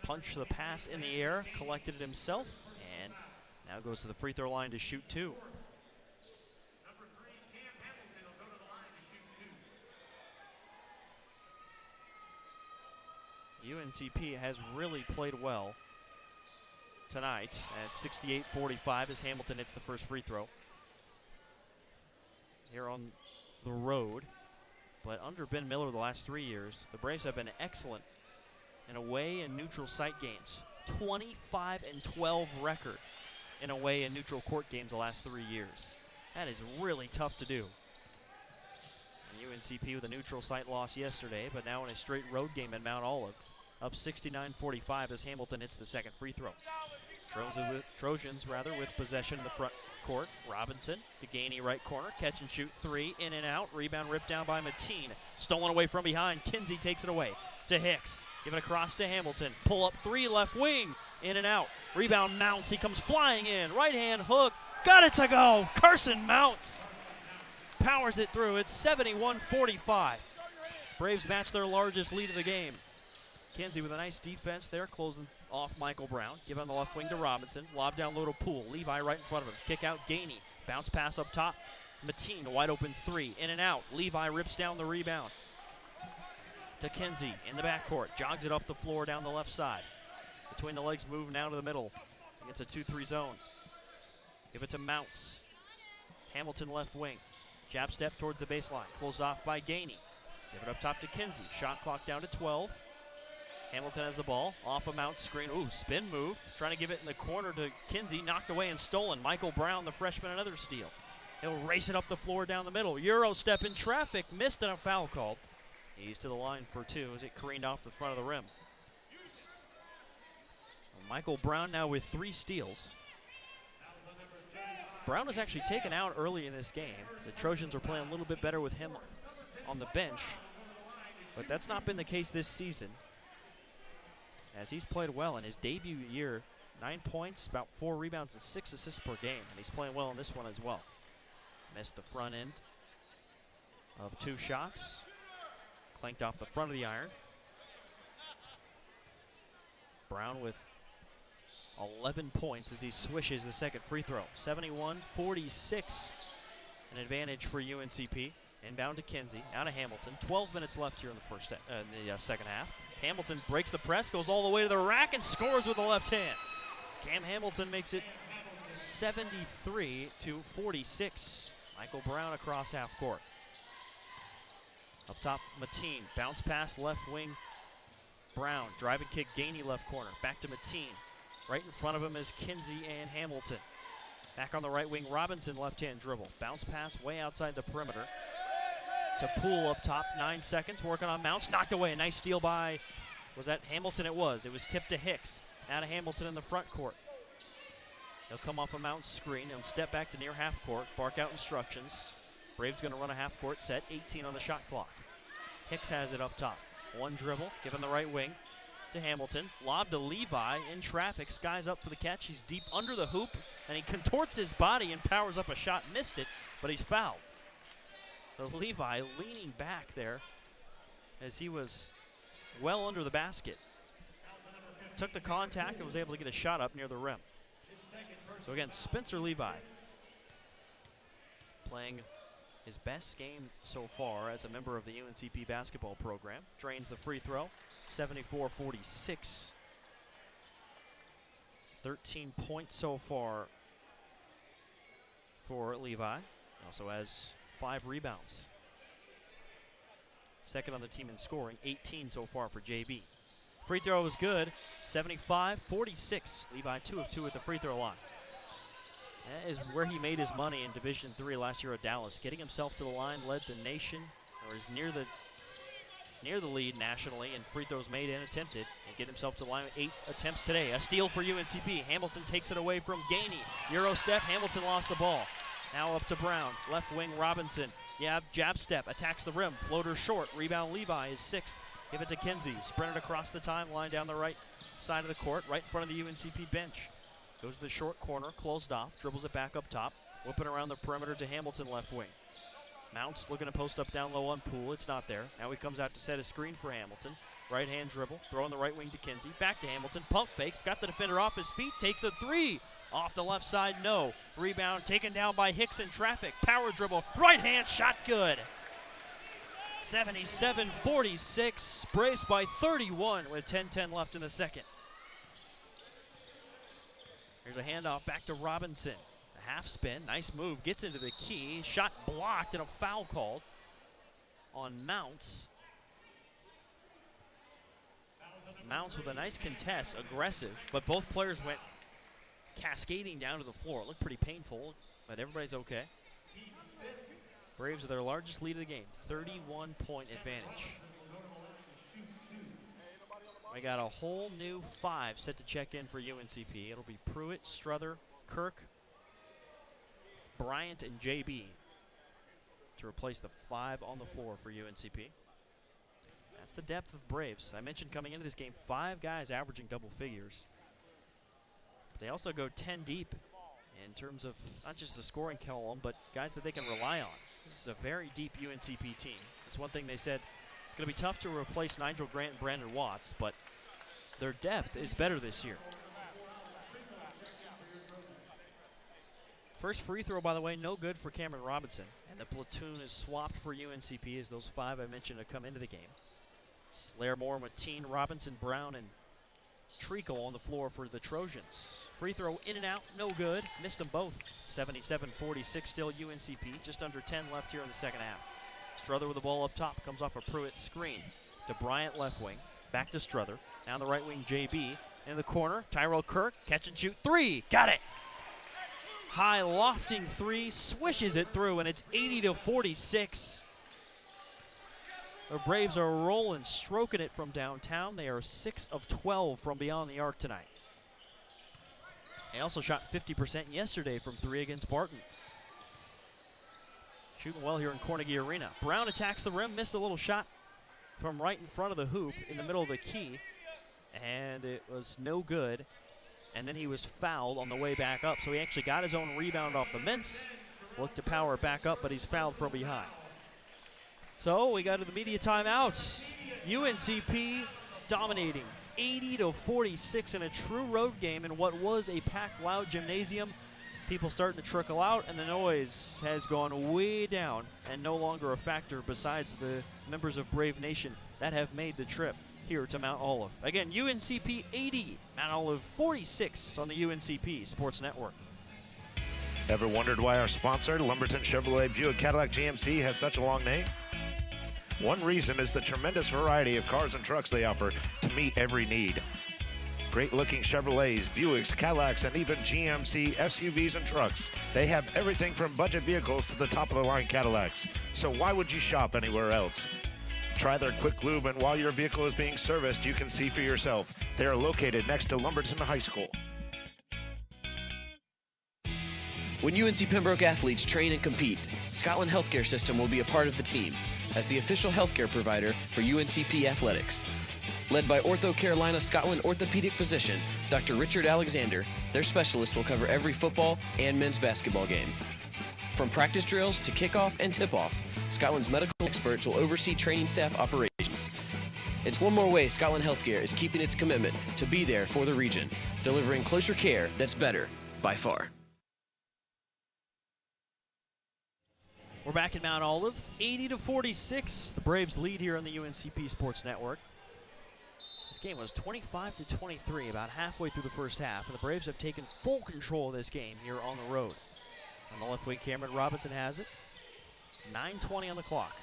Punched the pass in the air, collected it himself, and now goes to the free throw line to shoot 2. UNCP has really played well tonight at 68-45 as Hamilton hits the first free throw here on the road. But under Ben Miller the last 3 years, the Braves have been excellent in away and neutral site games. 25-12 record in away and neutral court games the last 3 years. That is really tough to do. And UNCP with a neutral site loss yesterday, but now in a straight road game at Mount Olive. Up 69-45 as Hamilton hits the second free throw. Trojans with possession in the front court. Robinson to Gainey, right corner. Catch and shoot 3, in and out. Rebound ripped down by Mateen. Stolen away from behind. Kinsey takes it away to Hicks. Give it across to Hamilton. Pull up 3, left wing. In and out. Rebound Mounts. He comes flying in. Right hand hook. Got it to go. Carson Mounts powers it through. It's 71-45. Braves match their largest lead of the game. Kinsey with a nice defense there, closing off Michael Brown. Give on the left wing to Robinson. Lob down low to Poole. Levi right in front of him. Kick out Gainey. Bounce pass up top. Mateen, wide open 3. In and out. Levi rips down the rebound to Kinsey in the backcourt. Jogs it up the floor down the left side. Between the legs, move now to the middle. Against a 2-3 zone. Give it to Mounts. Hamilton left wing. Jab step towards the baseline. Closed off by Gainey. Give it up top to Kinsey. Shot clock down to 12. Hamilton has the ball, off a Mount screen. Ooh, spin move. Trying to give it in the corner to Kinsey. Knocked away and stolen. Michael Brown, the freshman, another steal. He'll race it up the floor down the middle. Euro step in traffic. Missed and a foul called. He's to the line for 2 as it careened off the front of the rim. Michael Brown now with 3 steals. Brown was actually taken out early in this game. The Trojans are playing a little bit better with him on the bench, but that's not been the case this season, as he's played well in his debut year. 9 points, about 4 rebounds, and 6 assists per game, and he's playing well in this one as well. Missed the front end of 2 shots. Clanked off the front of the iron. Brown with 11 points as he swishes the second free throw. 71-46, an advantage for UNCP. Inbound to Kinsey, out of Hamilton. 12 minutes left here in the second half. Hamilton breaks the press, goes all the way to the rack, and scores with the left hand. Cam Hamilton makes it 73-46. Michael Brown across half court. Up top, Mateen. Bounce pass, left wing. Brown, drive and kick, Gainey left corner. Back to Mateen. Right in front of him is Kinsey and Hamilton. Back on the right wing, Robinson, left-hand dribble. Bounce pass way outside the perimeter to Poole up top. 9 seconds, working on Mounts. Knocked away. A nice steal by, was that Hamilton? It was. It was tipped to Hicks. Out of Hamilton in the front court. He'll come off a Mounts screen. He'll step back to near half court. Bark out instructions. Braves going to run a half court set. 18 on the shot clock. Hicks has it up top. 1 dribble, given the right wing to Hamilton. Lob to Levi in traffic. Skies up for the catch. He's deep under the hoop, and he contorts his body and powers up a shot. Missed it, but he's fouled. Levi leaning back there as he was well under the basket. Took the contact and was able to get a shot up near the rim. So again, Spencer Levi playing his best game so far as a member of the UNCP basketball program. Drains the free throw, 74-46. 13 points so far for Levi. Also has 5 rebounds. Second on the team in scoring, 18 so far for JB. Free throw was good, 75-46. Levi 2 of 2 at the free throw line. That is where he made his money in Division III last year at Dallas. Getting himself to the line, led the nation, or is near the lead nationally in free throws made and attempted. And get himself to the line with 8 attempts today. A steal for UNCP. Hamilton takes it away from Gainey. Euro step, Hamilton lost the ball. Now up to Brown, left wing Robinson. Jab step, attacks the rim, floater short. Rebound Levi is 6th. Give it to Kinsey, sprinted across the timeline down the right side of the court, right in front of the UNCP bench. Goes to the short corner, closed off, dribbles it back up top, whipping around the perimeter to Hamilton left wing. Mounts looking to post up down low on Poole, it's not there. Now he comes out to set a screen for Hamilton. Right hand dribble, throwing the right wing to Kinsey, back to Hamilton, pump fakes, got the defender off his feet, takes a 3. Off the left side, no. Rebound taken down by Hicks in traffic. Power dribble, right hand shot good. 77-46, Braves by 31 with 10-10 left in the second. Here's a handoff back to Robinson. A half spin, nice move, gets into the key. Shot blocked and a foul called on Mounts. Mounts with a nice contest, aggressive, but both players went cascading down to the floor. It looked pretty painful, but everybody's okay. Braves are their largest lead of the game, 31-point advantage. We got a whole new 5 set to check in for UNCP. It'll be Pruitt, Struther, Kirk, Bryant, and JB to replace the 5 on the floor for UNCP. That's the depth of Braves. I mentioned coming into this game, 5 guys averaging double figures. But they also go 10 deep in terms of not just the scoring column, but guys that they can rely on. This is a very deep UNCP team. That's one thing they said. It's going to be tough to replace Nigel Grant and Brandon Watts, but their depth is better this year. First free throw, by the way, no good for Cameron Robinson. And the platoon is swapped for UNCP as those 5 I mentioned have come into the game. It's Lair Moore, Mateen, Robinson, Brown, and Treacle on the floor for the Trojans. Free throw in and out, no good. Missed them both. 77-46 still UNCP. Just under 10 left here in the second half. Struther with the ball up top. Comes off a Pruitt screen. To Bryant left wing. Back to Struther. Down the right wing JB. In the corner, Tyrell Kirk. Catch and shoot 3. Got it. High lofting 3. Swishes it through, and it's 80-46. The Braves are rolling, stroking it from downtown. They are 6 of 12 from beyond the arc tonight. They also shot 50% yesterday from 3 against Barton. Shooting well here in Carnegie Arena. Brown attacks the rim, missed a little shot from right in front of the hoop in the middle of the key, and it was no good. And then he was fouled on the way back up, so he actually got his own rebound off the mints. Looked to power it back up, but he's fouled from behind. So we go to the media timeout. UNCP dominating 80-46 in a true road game in what was a packed, loud gymnasium. People starting to trickle out, and the noise has gone way down and no longer a factor besides the members of Brave Nation that have made the trip here to Mount Olive. Again, UNCP 80, Mount Olive 46 on the UNCP Sports Network. Ever wondered why our sponsor, Lumberton Chevrolet Buick Cadillac GMC, has such a long name? One reason is the tremendous variety of cars and trucks they offer to meet every need. Great-looking Chevrolets, Buicks, Cadillacs, and even GMC SUVs and trucks. They have everything from budget vehicles to the top-of-the-line Cadillacs. So why would you shop anywhere else? Try their quick lube, and while your vehicle is being serviced, you can see for yourself. They are located next to Lumberton High School. When UNC Pembroke athletes train and compete, Scotland Healthcare System will be a part of the team as the official healthcare provider for UNCP athletics. Led by Ortho Carolina Scotland orthopedic physician, Dr. Richard Alexander, their specialist will cover every football and men's basketball game. From practice drills to kickoff and tip-off, Scotland's medical experts will oversee training staff operations. It's one more way Scotland Healthcare is keeping its commitment to be there for the region, delivering closer care that's better by far. We're back in Mount Olive, 80-46. The Braves lead here on the UNCP Sports Network. This game was 25-23, about halfway through the first half, and the Braves have taken full control of this game here on the road. On the left wing, Cameron Robinson has it. 9:20 on the clock.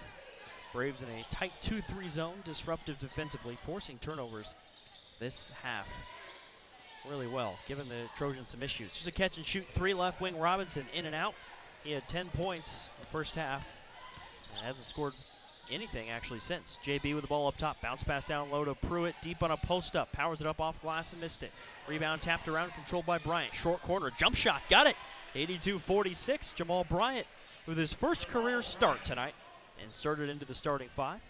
Braves in a tight 2-3 zone, disruptive defensively, forcing turnovers this half really well, giving the Trojans some issues. Just a catch and shoot three, left wing Robinson in and out. He had 10 points in the first half and hasn't scored anything actually since. JB with the ball up top, bounce pass down low to Pruitt, deep on a post up, powers it up off glass and missed it. Rebound tapped around, controlled by Bryant. Short corner, jump shot, got it. 82-46, Jamal Bryant with his first career start tonight and started into the starting five.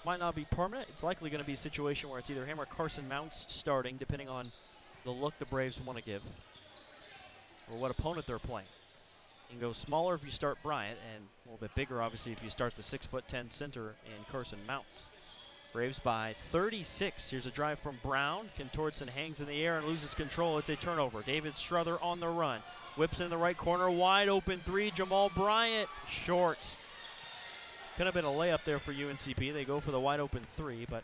Might not be permanent. It's likely going to be a situation where it's either him or Carson Mounts starting, depending on the look the Braves want to give or what opponent they're playing. You can go smaller if you start Bryant, and a little bit bigger, obviously, if you start the 6'10" center in Carson Mounts. Braves by 36. Here's a drive from Brown. Contortson hangs in the air and loses control. It's a turnover. David Struther on the run. Whips in the right corner. Wide open three. Jamal Bryant. Short. Could have been a layup there for UNCP. They go for the wide open three, but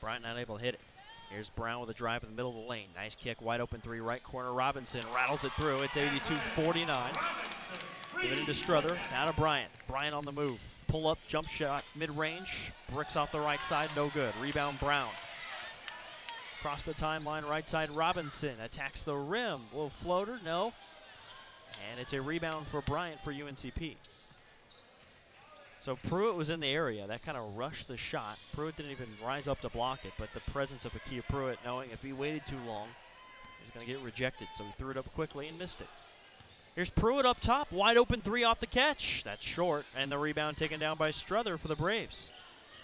Bryant not able to hit it. Here's Brown with a drive in the middle of the lane. Nice kick. Wide open three. Right corner. Robinson rattles it through. It's 82-49. Give it into Struther. Now to Bryant. Bryant on the move. Pull up, jump shot, mid-range, bricks off the right side, no good. Rebound Brown. Across the timeline, right side Robinson attacks the rim. Little floater, no. And it's a rebound for Bryant for UNCP. So Pruitt was in the area. That kind of rushed the shot. Pruitt didn't even rise up to block it, but the presence of Akia Pruitt, knowing if he waited too long, he was going to get rejected. So he threw it up quickly and missed it. Here's Pruitt up top, wide open three off the catch. That's short, and the rebound taken down by Struther for the Braves.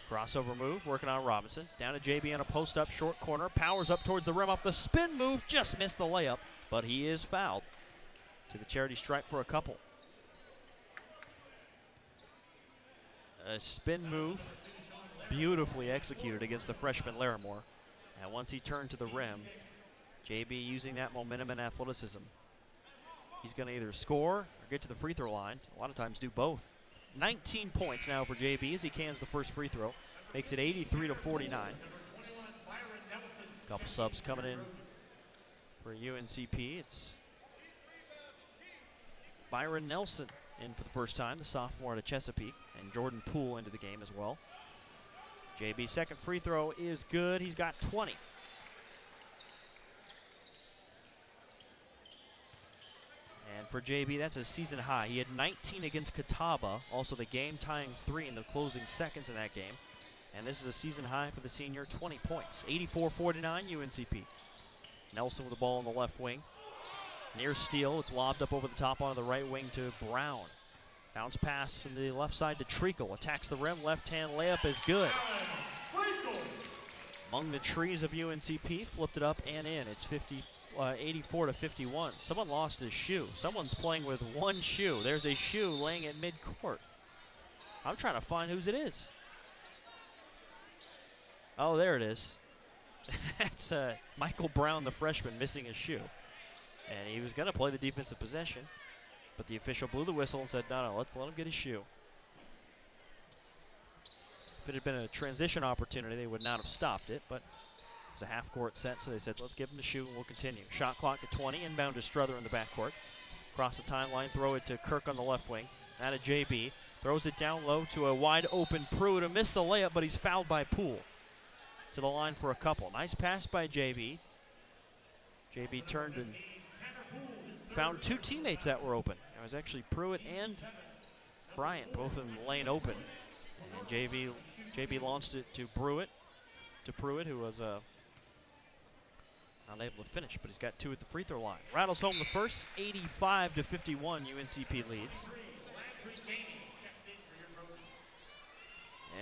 Crossover move, working on Robinson. Down to JB on a post-up, short corner. Powers up towards the rim off the spin move. Just missed the layup, but he is fouled. To the charity stripe for a couple. A spin move, beautifully executed against the freshman Larimore. And once he turned to the rim, JB using that momentum and athleticism. He's going to either score or get to the free throw line. A lot of times do both. 19 points now for JB as he cans the first free throw. Makes it 83-49. Couple subs coming in for UNCP. It's Byron Nelson in for the first time, the sophomore out of Chesapeake, and Jordan Poole into the game as well. JB's second free throw is good. He's got 20. And for JB, that's a season high. He had 19 against Catawba, also the game-tying three in the closing seconds in that game. And this is a season high for the senior, 20 points. 84-49 UNCP. Nelson with the ball on the left wing. Near steal, it's lobbed up over the top onto the right wing to Brown. Bounce pass from the left side to Treacle. Attacks the rim, left-hand layup is good. Among the trees of UNCP, flipped it up and in. It's 84-51. Someone lost his shoe. Someone's playing with one shoe. There's a shoe laying at mid-court. I'm trying to find whose it is. Oh, there it is. That's Michael Brown, the freshman, missing his shoe. And he was going to play the defensive possession, but the official blew the whistle and said, no, let's let him get his shoe. If it had been a transition opportunity, they would not have stopped it, but it was a half-court set, so they said, let's give him the shoe and we'll continue. Shot clock at 20, inbound to Struther in the backcourt. Across the timeline, throw it to Kirk on the left wing. Now to JB, throws it down low to a wide-open Pruitt, who missed the layup, but he's fouled by Poole. To the line for a couple. Nice pass by JB. JB turned and found two teammates that were open. It was actually Pruitt and Bryant, both in the lane open. And JB launched it to Pruitt, who was unable to finish, but he's got two at the free throw line. Rattles home the first, 85-51, UNCP leads.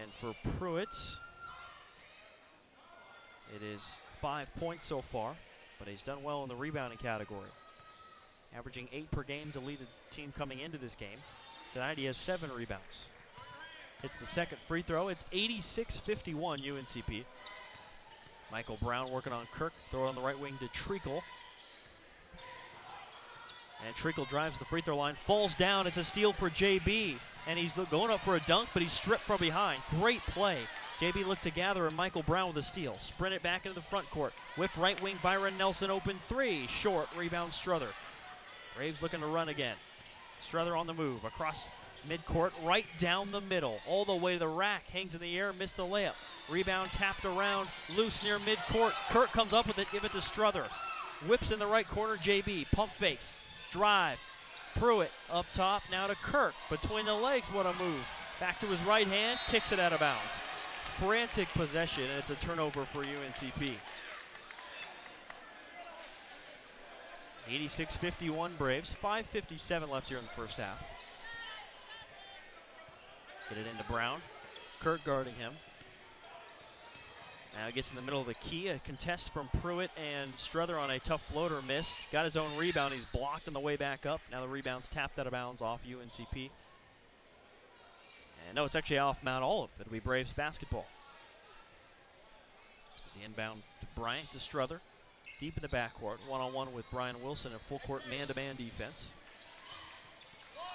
And for Pruitt, it is 5 points so far, but he's done well in the rebounding category. Averaging 8 per game to lead the team coming into this game. Tonight he has 7 rebounds. It's the second free throw. It's 86-51 UNCP. Michael Brown working on Kirk. Throw it on the right wing to Treacle. And Treacle drives the free throw line, falls down. It's a steal for JB. And he's going up for a dunk, but he's stripped from behind. Great play. JB looked to gather, and Michael Brown with a steal. Sprint it back into the front court. Whip right wing, Byron Nelson open 3. Short, rebound Struther. Braves looking to run again. Struther on the move, across midcourt, right down the middle. All the way to the rack, hangs in the air, missed the layup. Rebound tapped around, loose near midcourt. Kirk comes up with it, give it to Struther. Whips in the right corner, JB, pump fakes, drive. Pruitt up top, now to Kirk. Between the legs, what a move. Back to his right hand, kicks it out of bounds. Frantic possession, and it's a turnover for UNCP. 86-51 Braves, 5:57 left here in the first half. Get it into Brown. Kirk guarding him. Now gets in the middle of the key. A contest from Pruitt, and Struther on a tough floater missed. Got his own rebound. He's blocked on the way back up. Now the rebound's tapped out of bounds off UNCP. And no, it's actually off Mount Olive. It'll be Braves basketball. As the inbound to Bryant to Struther. Deep in the backcourt. One-on-one with Brian Wilson in full court man-to-man defense.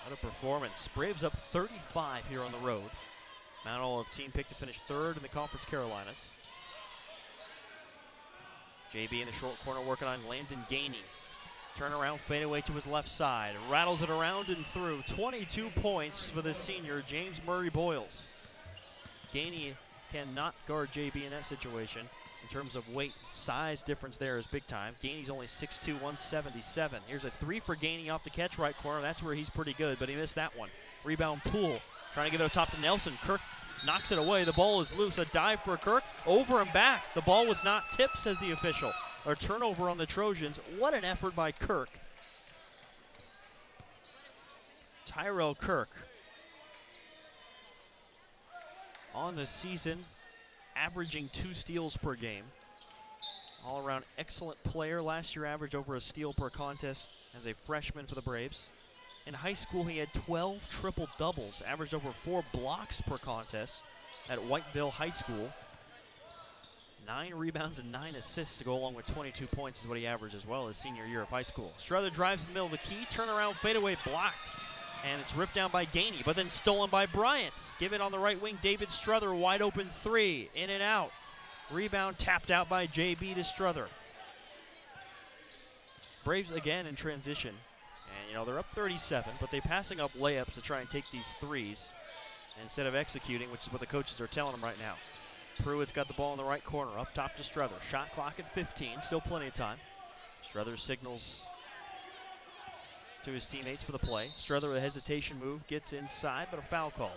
What a performance. Braves up 35 here on the road. Mount Olive team picked to finish 3rd in the Conference Carolinas. JB in the short corner working on Landon Gainey. Turnaround fadeaway to his left side. Rattles it around and through. 22 points for the senior, James Murray Boyles. Gainey cannot guard JB in that situation. In terms of weight, size difference there is big time. Gainey's only 6'2", 177. Here's a 3 for Gainey off the catch right corner. That's where he's pretty good, but he missed that one. Rebound Poole, trying to give it up top to Nelson. Kirk knocks it away. The ball is loose. A dive for Kirk. Over and back. The ball was not tipped, says the official. A turnover on the Trojans. What an effort by Kirk. Tyrell Kirk on the season, averaging 2 steals per game. All-around excellent player. Last year averaged over a steal per contest as a freshman for the Braves. In high school, he had 12 triple-doubles, averaged over 4 blocks per contest at Whiteville High School. 9 rebounds and 9 assists to go along with 22 points is what he averaged as well his senior year of high school. Struther drives in the middle of the key, turnaround fadeaway blocked, and it's ripped down by Gainey, but then stolen by Bryant. Give it on the right wing, David Struther, wide open 3, in and out. Rebound tapped out by JB to Struther. Braves again in transition. And, you know, they're up 37, but they're passing up layups to try and take these threes instead of executing, which is what the coaches are telling them right now. Pruitt's got the ball in the right corner, up top to Struther. Shot clock at 15, still plenty of time. Struther signals to his teammates for the play. Struther with a hesitation move, gets inside, but a foul call.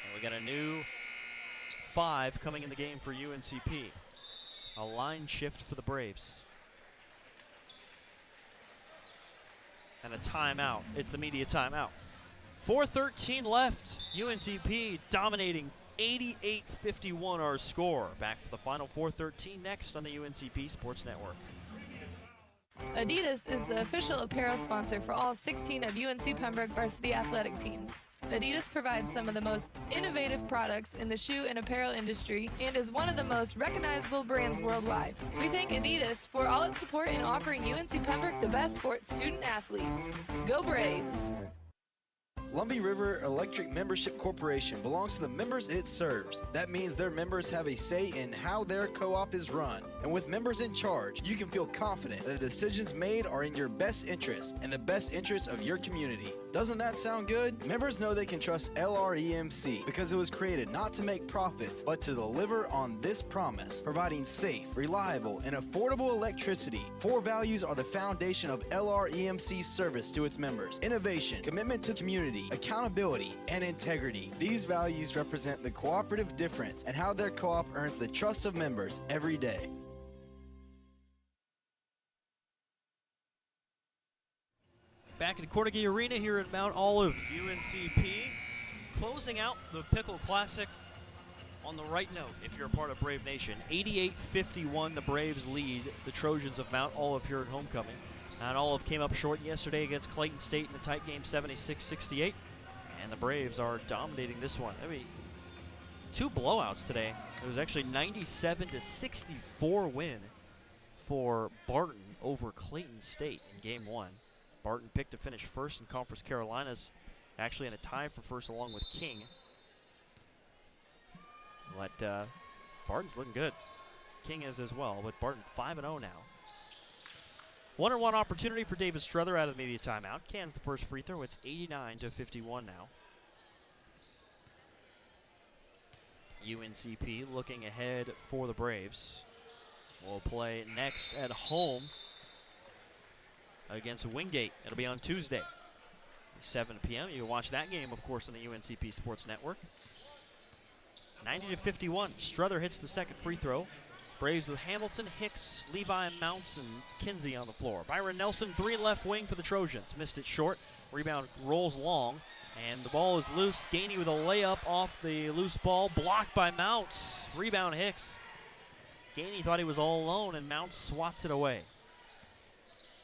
And we got a new 5 coming in the game for UNCP. A line shift for the Braves. And a timeout. It's the media timeout. 4:13 left. UNCP dominating 88-51 our score. Back for the final 4:13 next on the UNCP Sports Network. Adidas is the official apparel sponsor for all 16 of UNC Pembroke varsity athletic teams. Adidas provides some of the most innovative products in the shoe and apparel industry and is one of the most recognizable brands worldwide. We thank Adidas for all its support in offering UNC Pembroke the best for its student athletes. Go Braves! Lumbee River Electric Membership Corporation belongs to the members it serves. That means their members have a say in how their co-op is run. And with members in charge, you can feel confident that the decisions made are in your best interest and the best interest of your community. Doesn't that sound good? Members know they can trust LREMC because it was created not to make profits, but to deliver on this promise, providing safe, reliable, and affordable electricity. 4 values are the foundation of LREMC's service to its members: innovation, commitment to community, accountability, and integrity. These values represent the cooperative difference and how their co-op earns the trust of members every day. Back at Carnegie Arena here at Mount Olive, UNCP closing out the Pickle Classic on the right note if you're a part of Brave Nation. 88-51 the Braves lead the Trojans of Mount Olive here at homecoming. Mount Olive came up short yesterday against Clayton State in a tight game, 76-68. And the Braves are dominating this one. I mean, 2 blowouts today. It was actually 97-64 win for Barton over Clayton State in game 1. Barton picked to finish first in Conference Carolinas, actually in a tie for first along with King. But Barton's looking good. King is as well, but Barton 5-0 now. 1-on-1 opportunity for David Struther out of the media timeout. Cans the first free throw. It's 89-51 now. UNCP looking ahead for the Braves. Will play next at home against Wingate. It'll be on Tuesday, 7 p.m. You can watch that game, of course, on the UNCP Sports Network. 90-51. Struther hits the second free throw. Braves with Hamilton, Hicks, Levi, Mounts, and Kinsey on the floor. Byron Nelson, 3 left wing for the Trojans. Missed it short. Rebound rolls long, and the ball is loose. Gainey with a layup off the loose ball, blocked by Mounts. Rebound Hicks. Gainey thought he was all alone, and Mounts swats it away.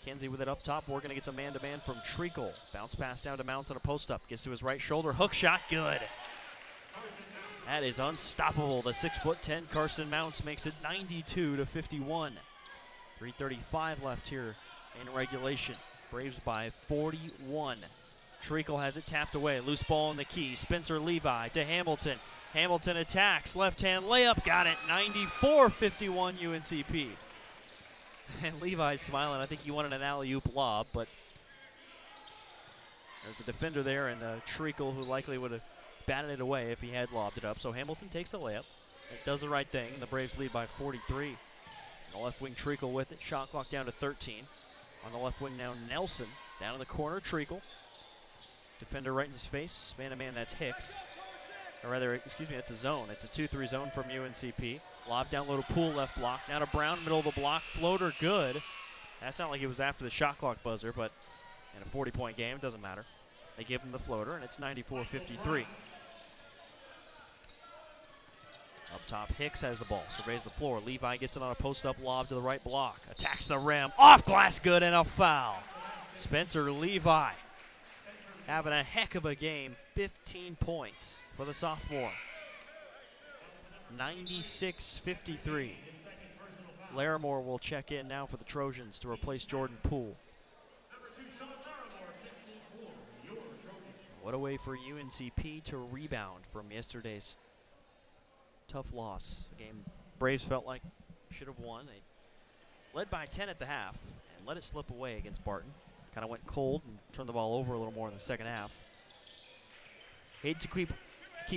Kinsey with it up top, working against a man-to-man from Treacle. Bounce pass down to Mounts on a post-up. Gets to his right shoulder, hook shot, good. That is unstoppable. The 6'10" Carson Mounts makes it 92-51. 3:35 left here in regulation. Braves by 41. Treacle has it tapped away. Loose ball in the key. Spencer Levi to Hamilton. Hamilton attacks. Left-hand layup. Got it. 94-51 UNCP. And Levi's smiling. I think he wanted an alley-oop lob, but there's a defender there, and Treacle, who likely would have batted it away if he had lobbed it up. So Hamilton takes the layup. It does the right thing. The Braves lead by 43. On the left wing, Treacle with it. Shot clock down to 13. On the left wing now, Nelson. Down in the corner, Treacle. Defender right in his face. Man-to-man, that's Hicks. Or rather, excuse me, that's a zone. It's a 2-3 zone from UNCP. Lob down low to Poole, left block. Now to Brown, middle of the block. Floater, good. That's not like it was after the shot clock buzzer, but in a 40-point game, it doesn't matter. They give him the floater, and it's 94-53. Up top, Hicks has the ball, surveys the floor. Levi gets it on a post-up lob to the right block. Attacks the rim, off glass, good, and a foul. Spencer Levi having a heck of a game. 15 points for the sophomore. 96-53. Larimore will check in now for the Trojans to replace Jordan Poole. What a way for UNCP to rebound from yesterday's tough loss. A game Braves felt like should have won. They led by 10 at the half and let it slip away against Barton. Kind of went cold and turned the ball over a little more in the second half. Hate to keep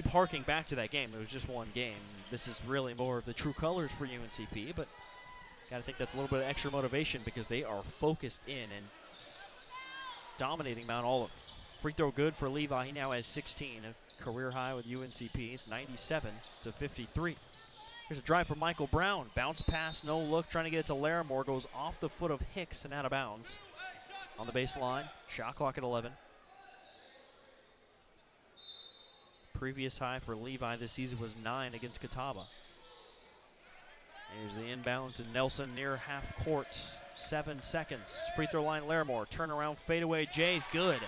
harking back to that game. It was just one game. This is really more of the true colors for UNCP, but got to think that's a little bit of extra motivation because they are focused in and dominating Mount Olive. Free throw good for Levi. He now has 16, a career high with UNCP. It's 97-53. Here's a drive for Michael Brown. Bounce pass, no look, trying to get it to Larimore. Goes off the foot of Hicks and out of bounds. On the baseline, shot clock at 11. Previous high for Levi this season was 9 against Catawba. Here's the inbound to Nelson near half court. 7 seconds. Free throw line, Larimore. Turnaround, fadeaway, Jay's good.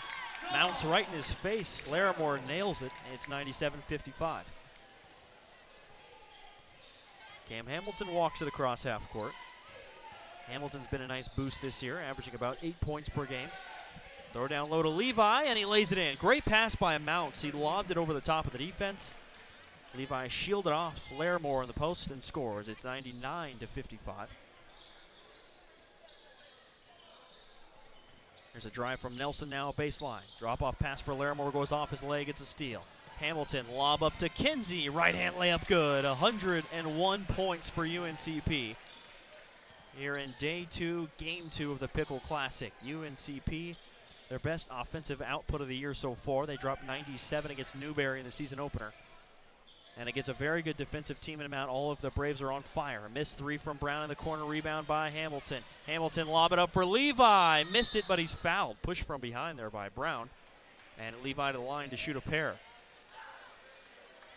Mounts right in his face. Larimore nails it. It's 97-55. Cam Hamilton walks it across half court. Hamilton's been a nice boost this year, averaging about 8 points per game. Throw down low to Levi, and he lays it in. Great pass by Mounts. He lobbed it over the top of the defense. Levi shielded off Larimore in the post and scores. It's 99-55. There's a drive from Nelson now, baseline. Drop-off pass for Larimore, goes off his leg, it's a steal. Hamilton, lob up to Kinsey, right-hand layup good. 101 points for UNCP. Here in day 2, game 2 of the Pickle Classic. UNCP, their best offensive output of the year so far. They dropped 97 against Newberry in the season opener. And against a very good defensive team in Mount Olive, the Braves are on fire. Missed 3 from Brown in the corner, rebound by Hamilton. Hamilton lob it up for Levi. Missed it, but he's fouled. Pushed from behind there by Brown. And Levi to the line to shoot a pair.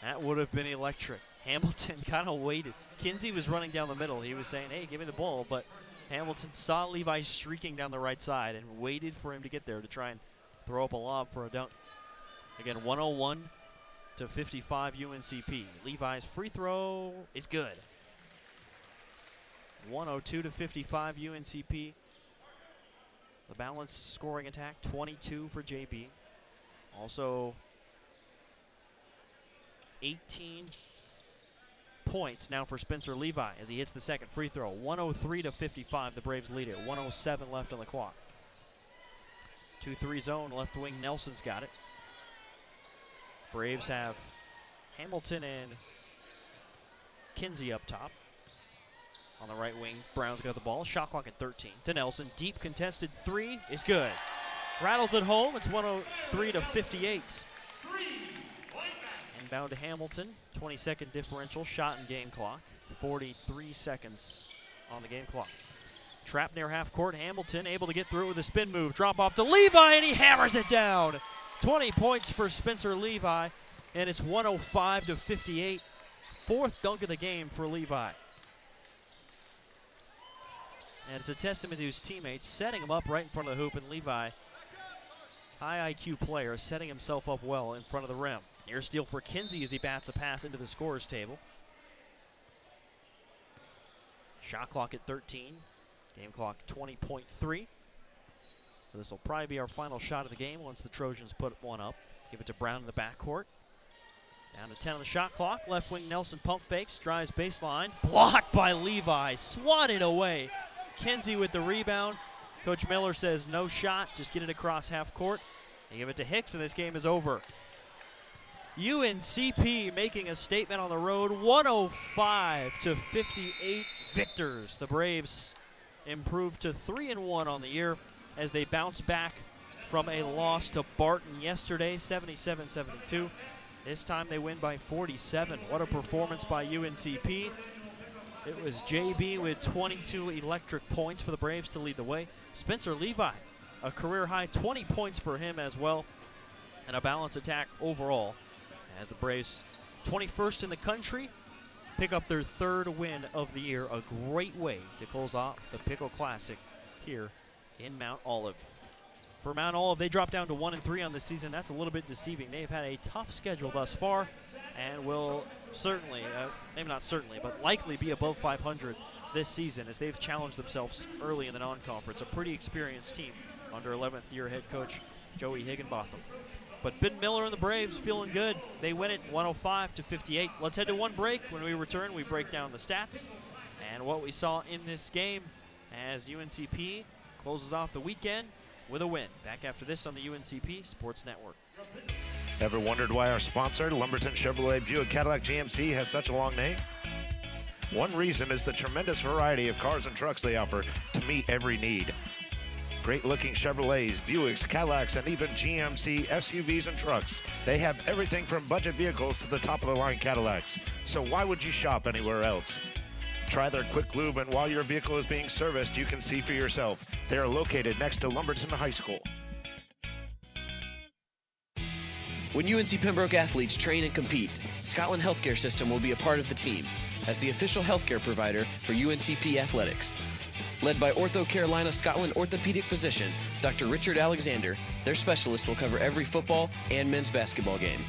That would have been electric. Hamilton kind of waited. Kinsey was running down the middle. He was saying, hey, give me the ball, but Hamilton saw Levi streaking down the right side and waited for him to get there to try and throw up a lob for a dunk. Again, 101 to 55 UNCP. Levi's free throw is good. 102 to 55 UNCP. The balanced scoring attack, 22 for JB. Also 18 points now for Spencer Levi as he hits the second free throw. 103 to 55, the Braves lead it. 107 left on the clock. 2-3 zone, left wing Nelson's got it. Braves have Hamilton and Kinsey up top. On the right wing, Brown's got the ball. Shot clock at 13 to Nelson. Deep contested three is good. Rattles it home. It's 103 to 58. Inbound to Hamilton. 20-second differential. Shot and game clock. 43 seconds on the game clock. Trap near half court. Hamilton able to get through it with a spin move. Drop off to Levi, and he hammers it down. 20 points for Spencer Levi, and it's 105 to 58. Fourth dunk of the game for Levi. And it's a testament to his teammates setting him up right in front of the hoop, and Levi, high IQ player, setting himself up well in front of the rim. Near steal for Kinsey as he bats a pass into the scorer's table. Shot clock at 13. Game clock 20.3. So this will probably be our final shot of the game once the Trojans put one up. Give it to Brown in the backcourt. Down to 10 on the shot clock. Left wing Nelson pump fakes, drives baseline. Blocked by Levi, swatted away. Kinsey with the rebound. Coach Miller says no shot, just get it across half court. They give it to Hicks, and this game is over. UNCP making a statement on the road, 105 to 58 victors. The Braves improved to 3-1 on the year as they bounce back from a loss to Barton yesterday, 77-72. This time they win by 47. What a performance by UNCP. It was JB with 22 electric points for the Braves to lead the way. Spencer Levi, a career high 20 points for him as well, and a balanced attack overall as the Braves, 21st in the country, pick up their third win of the year. A great way to close off the Pickle Classic here in Mount Olive. For Mount Olive, they dropped down to 1-3 on the season. That's a little bit deceiving. They've had a tough schedule thus far and will certainly, maybe not certainly, but likely be above 500 this season as they've challenged themselves early in the non-conference. A pretty experienced team under 11th year head coach Joey Higginbotham. But Ben Miller and the Braves feeling good. They win it 105 to 58. Let's head to one break. When we return, we break down the stats and what we saw in this game as UNCP closes off the weekend with a win. Back after this on the UNCP Sports Network. Ever wondered why our sponsor, Lumberton Chevrolet Buick Cadillac GMC, has such a long name? One reason is the tremendous variety of cars and trucks they offer to meet every need. Great-looking Chevrolets, Buicks, Cadillacs, and even GMC SUVs and trucks. They have everything from budget vehicles to the top-of-the-line Cadillacs. So why would you shop anywhere else? Try their quick lube, and while your vehicle is being serviced, you can see for yourself. They are located next to Lumberton High School. When UNC Pembroke athletes train and compete, Scotland Healthcare System will be a part of the team as the official healthcare provider for UNCP athletics. Led by Ortho Carolina Scotland orthopedic physician Dr. Richard Alexander, their specialist will cover every football and men's basketball game.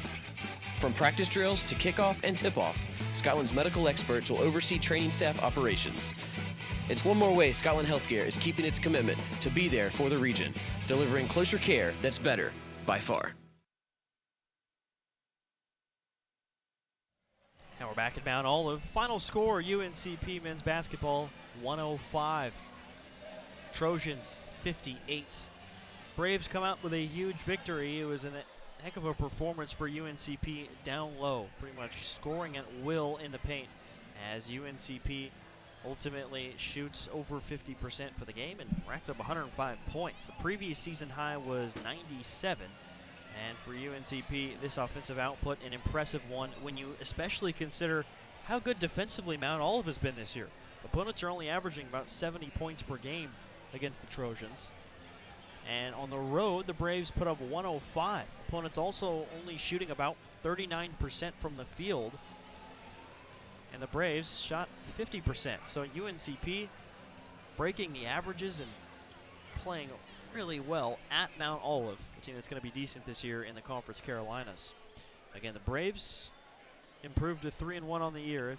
From practice drills to kickoff and tip-off, Scotland's medical experts will oversee training staff operations. It's one more way Scotland Healthcare is keeping its commitment to be there for the region, delivering closer care that's better by far. Now we're back at Mount Olive. Final score, UNCP men's basketball 105. Trojans 58. Braves come out with a huge victory. It was a heck of a performance for UNCP down low, pretty much scoring at will in the paint as UNCP ultimately shoots over 50% for the game and racked up 105 points. The previous season high was 97. And for UNCP, this offensive output, an impressive one when you especially consider how good defensively Mount Olive has been this year. Opponents are only averaging about 70 points per game against the Trojans. And on the road, the Braves put up 105. Opponents also only shooting about 39% from the field. And the Braves shot 50%. So UNCP breaking the averages and playing really well at Mount Olive, a team that's going to be decent this year in the Conference Carolinas. Again, the Braves improved to 3-1 on the year.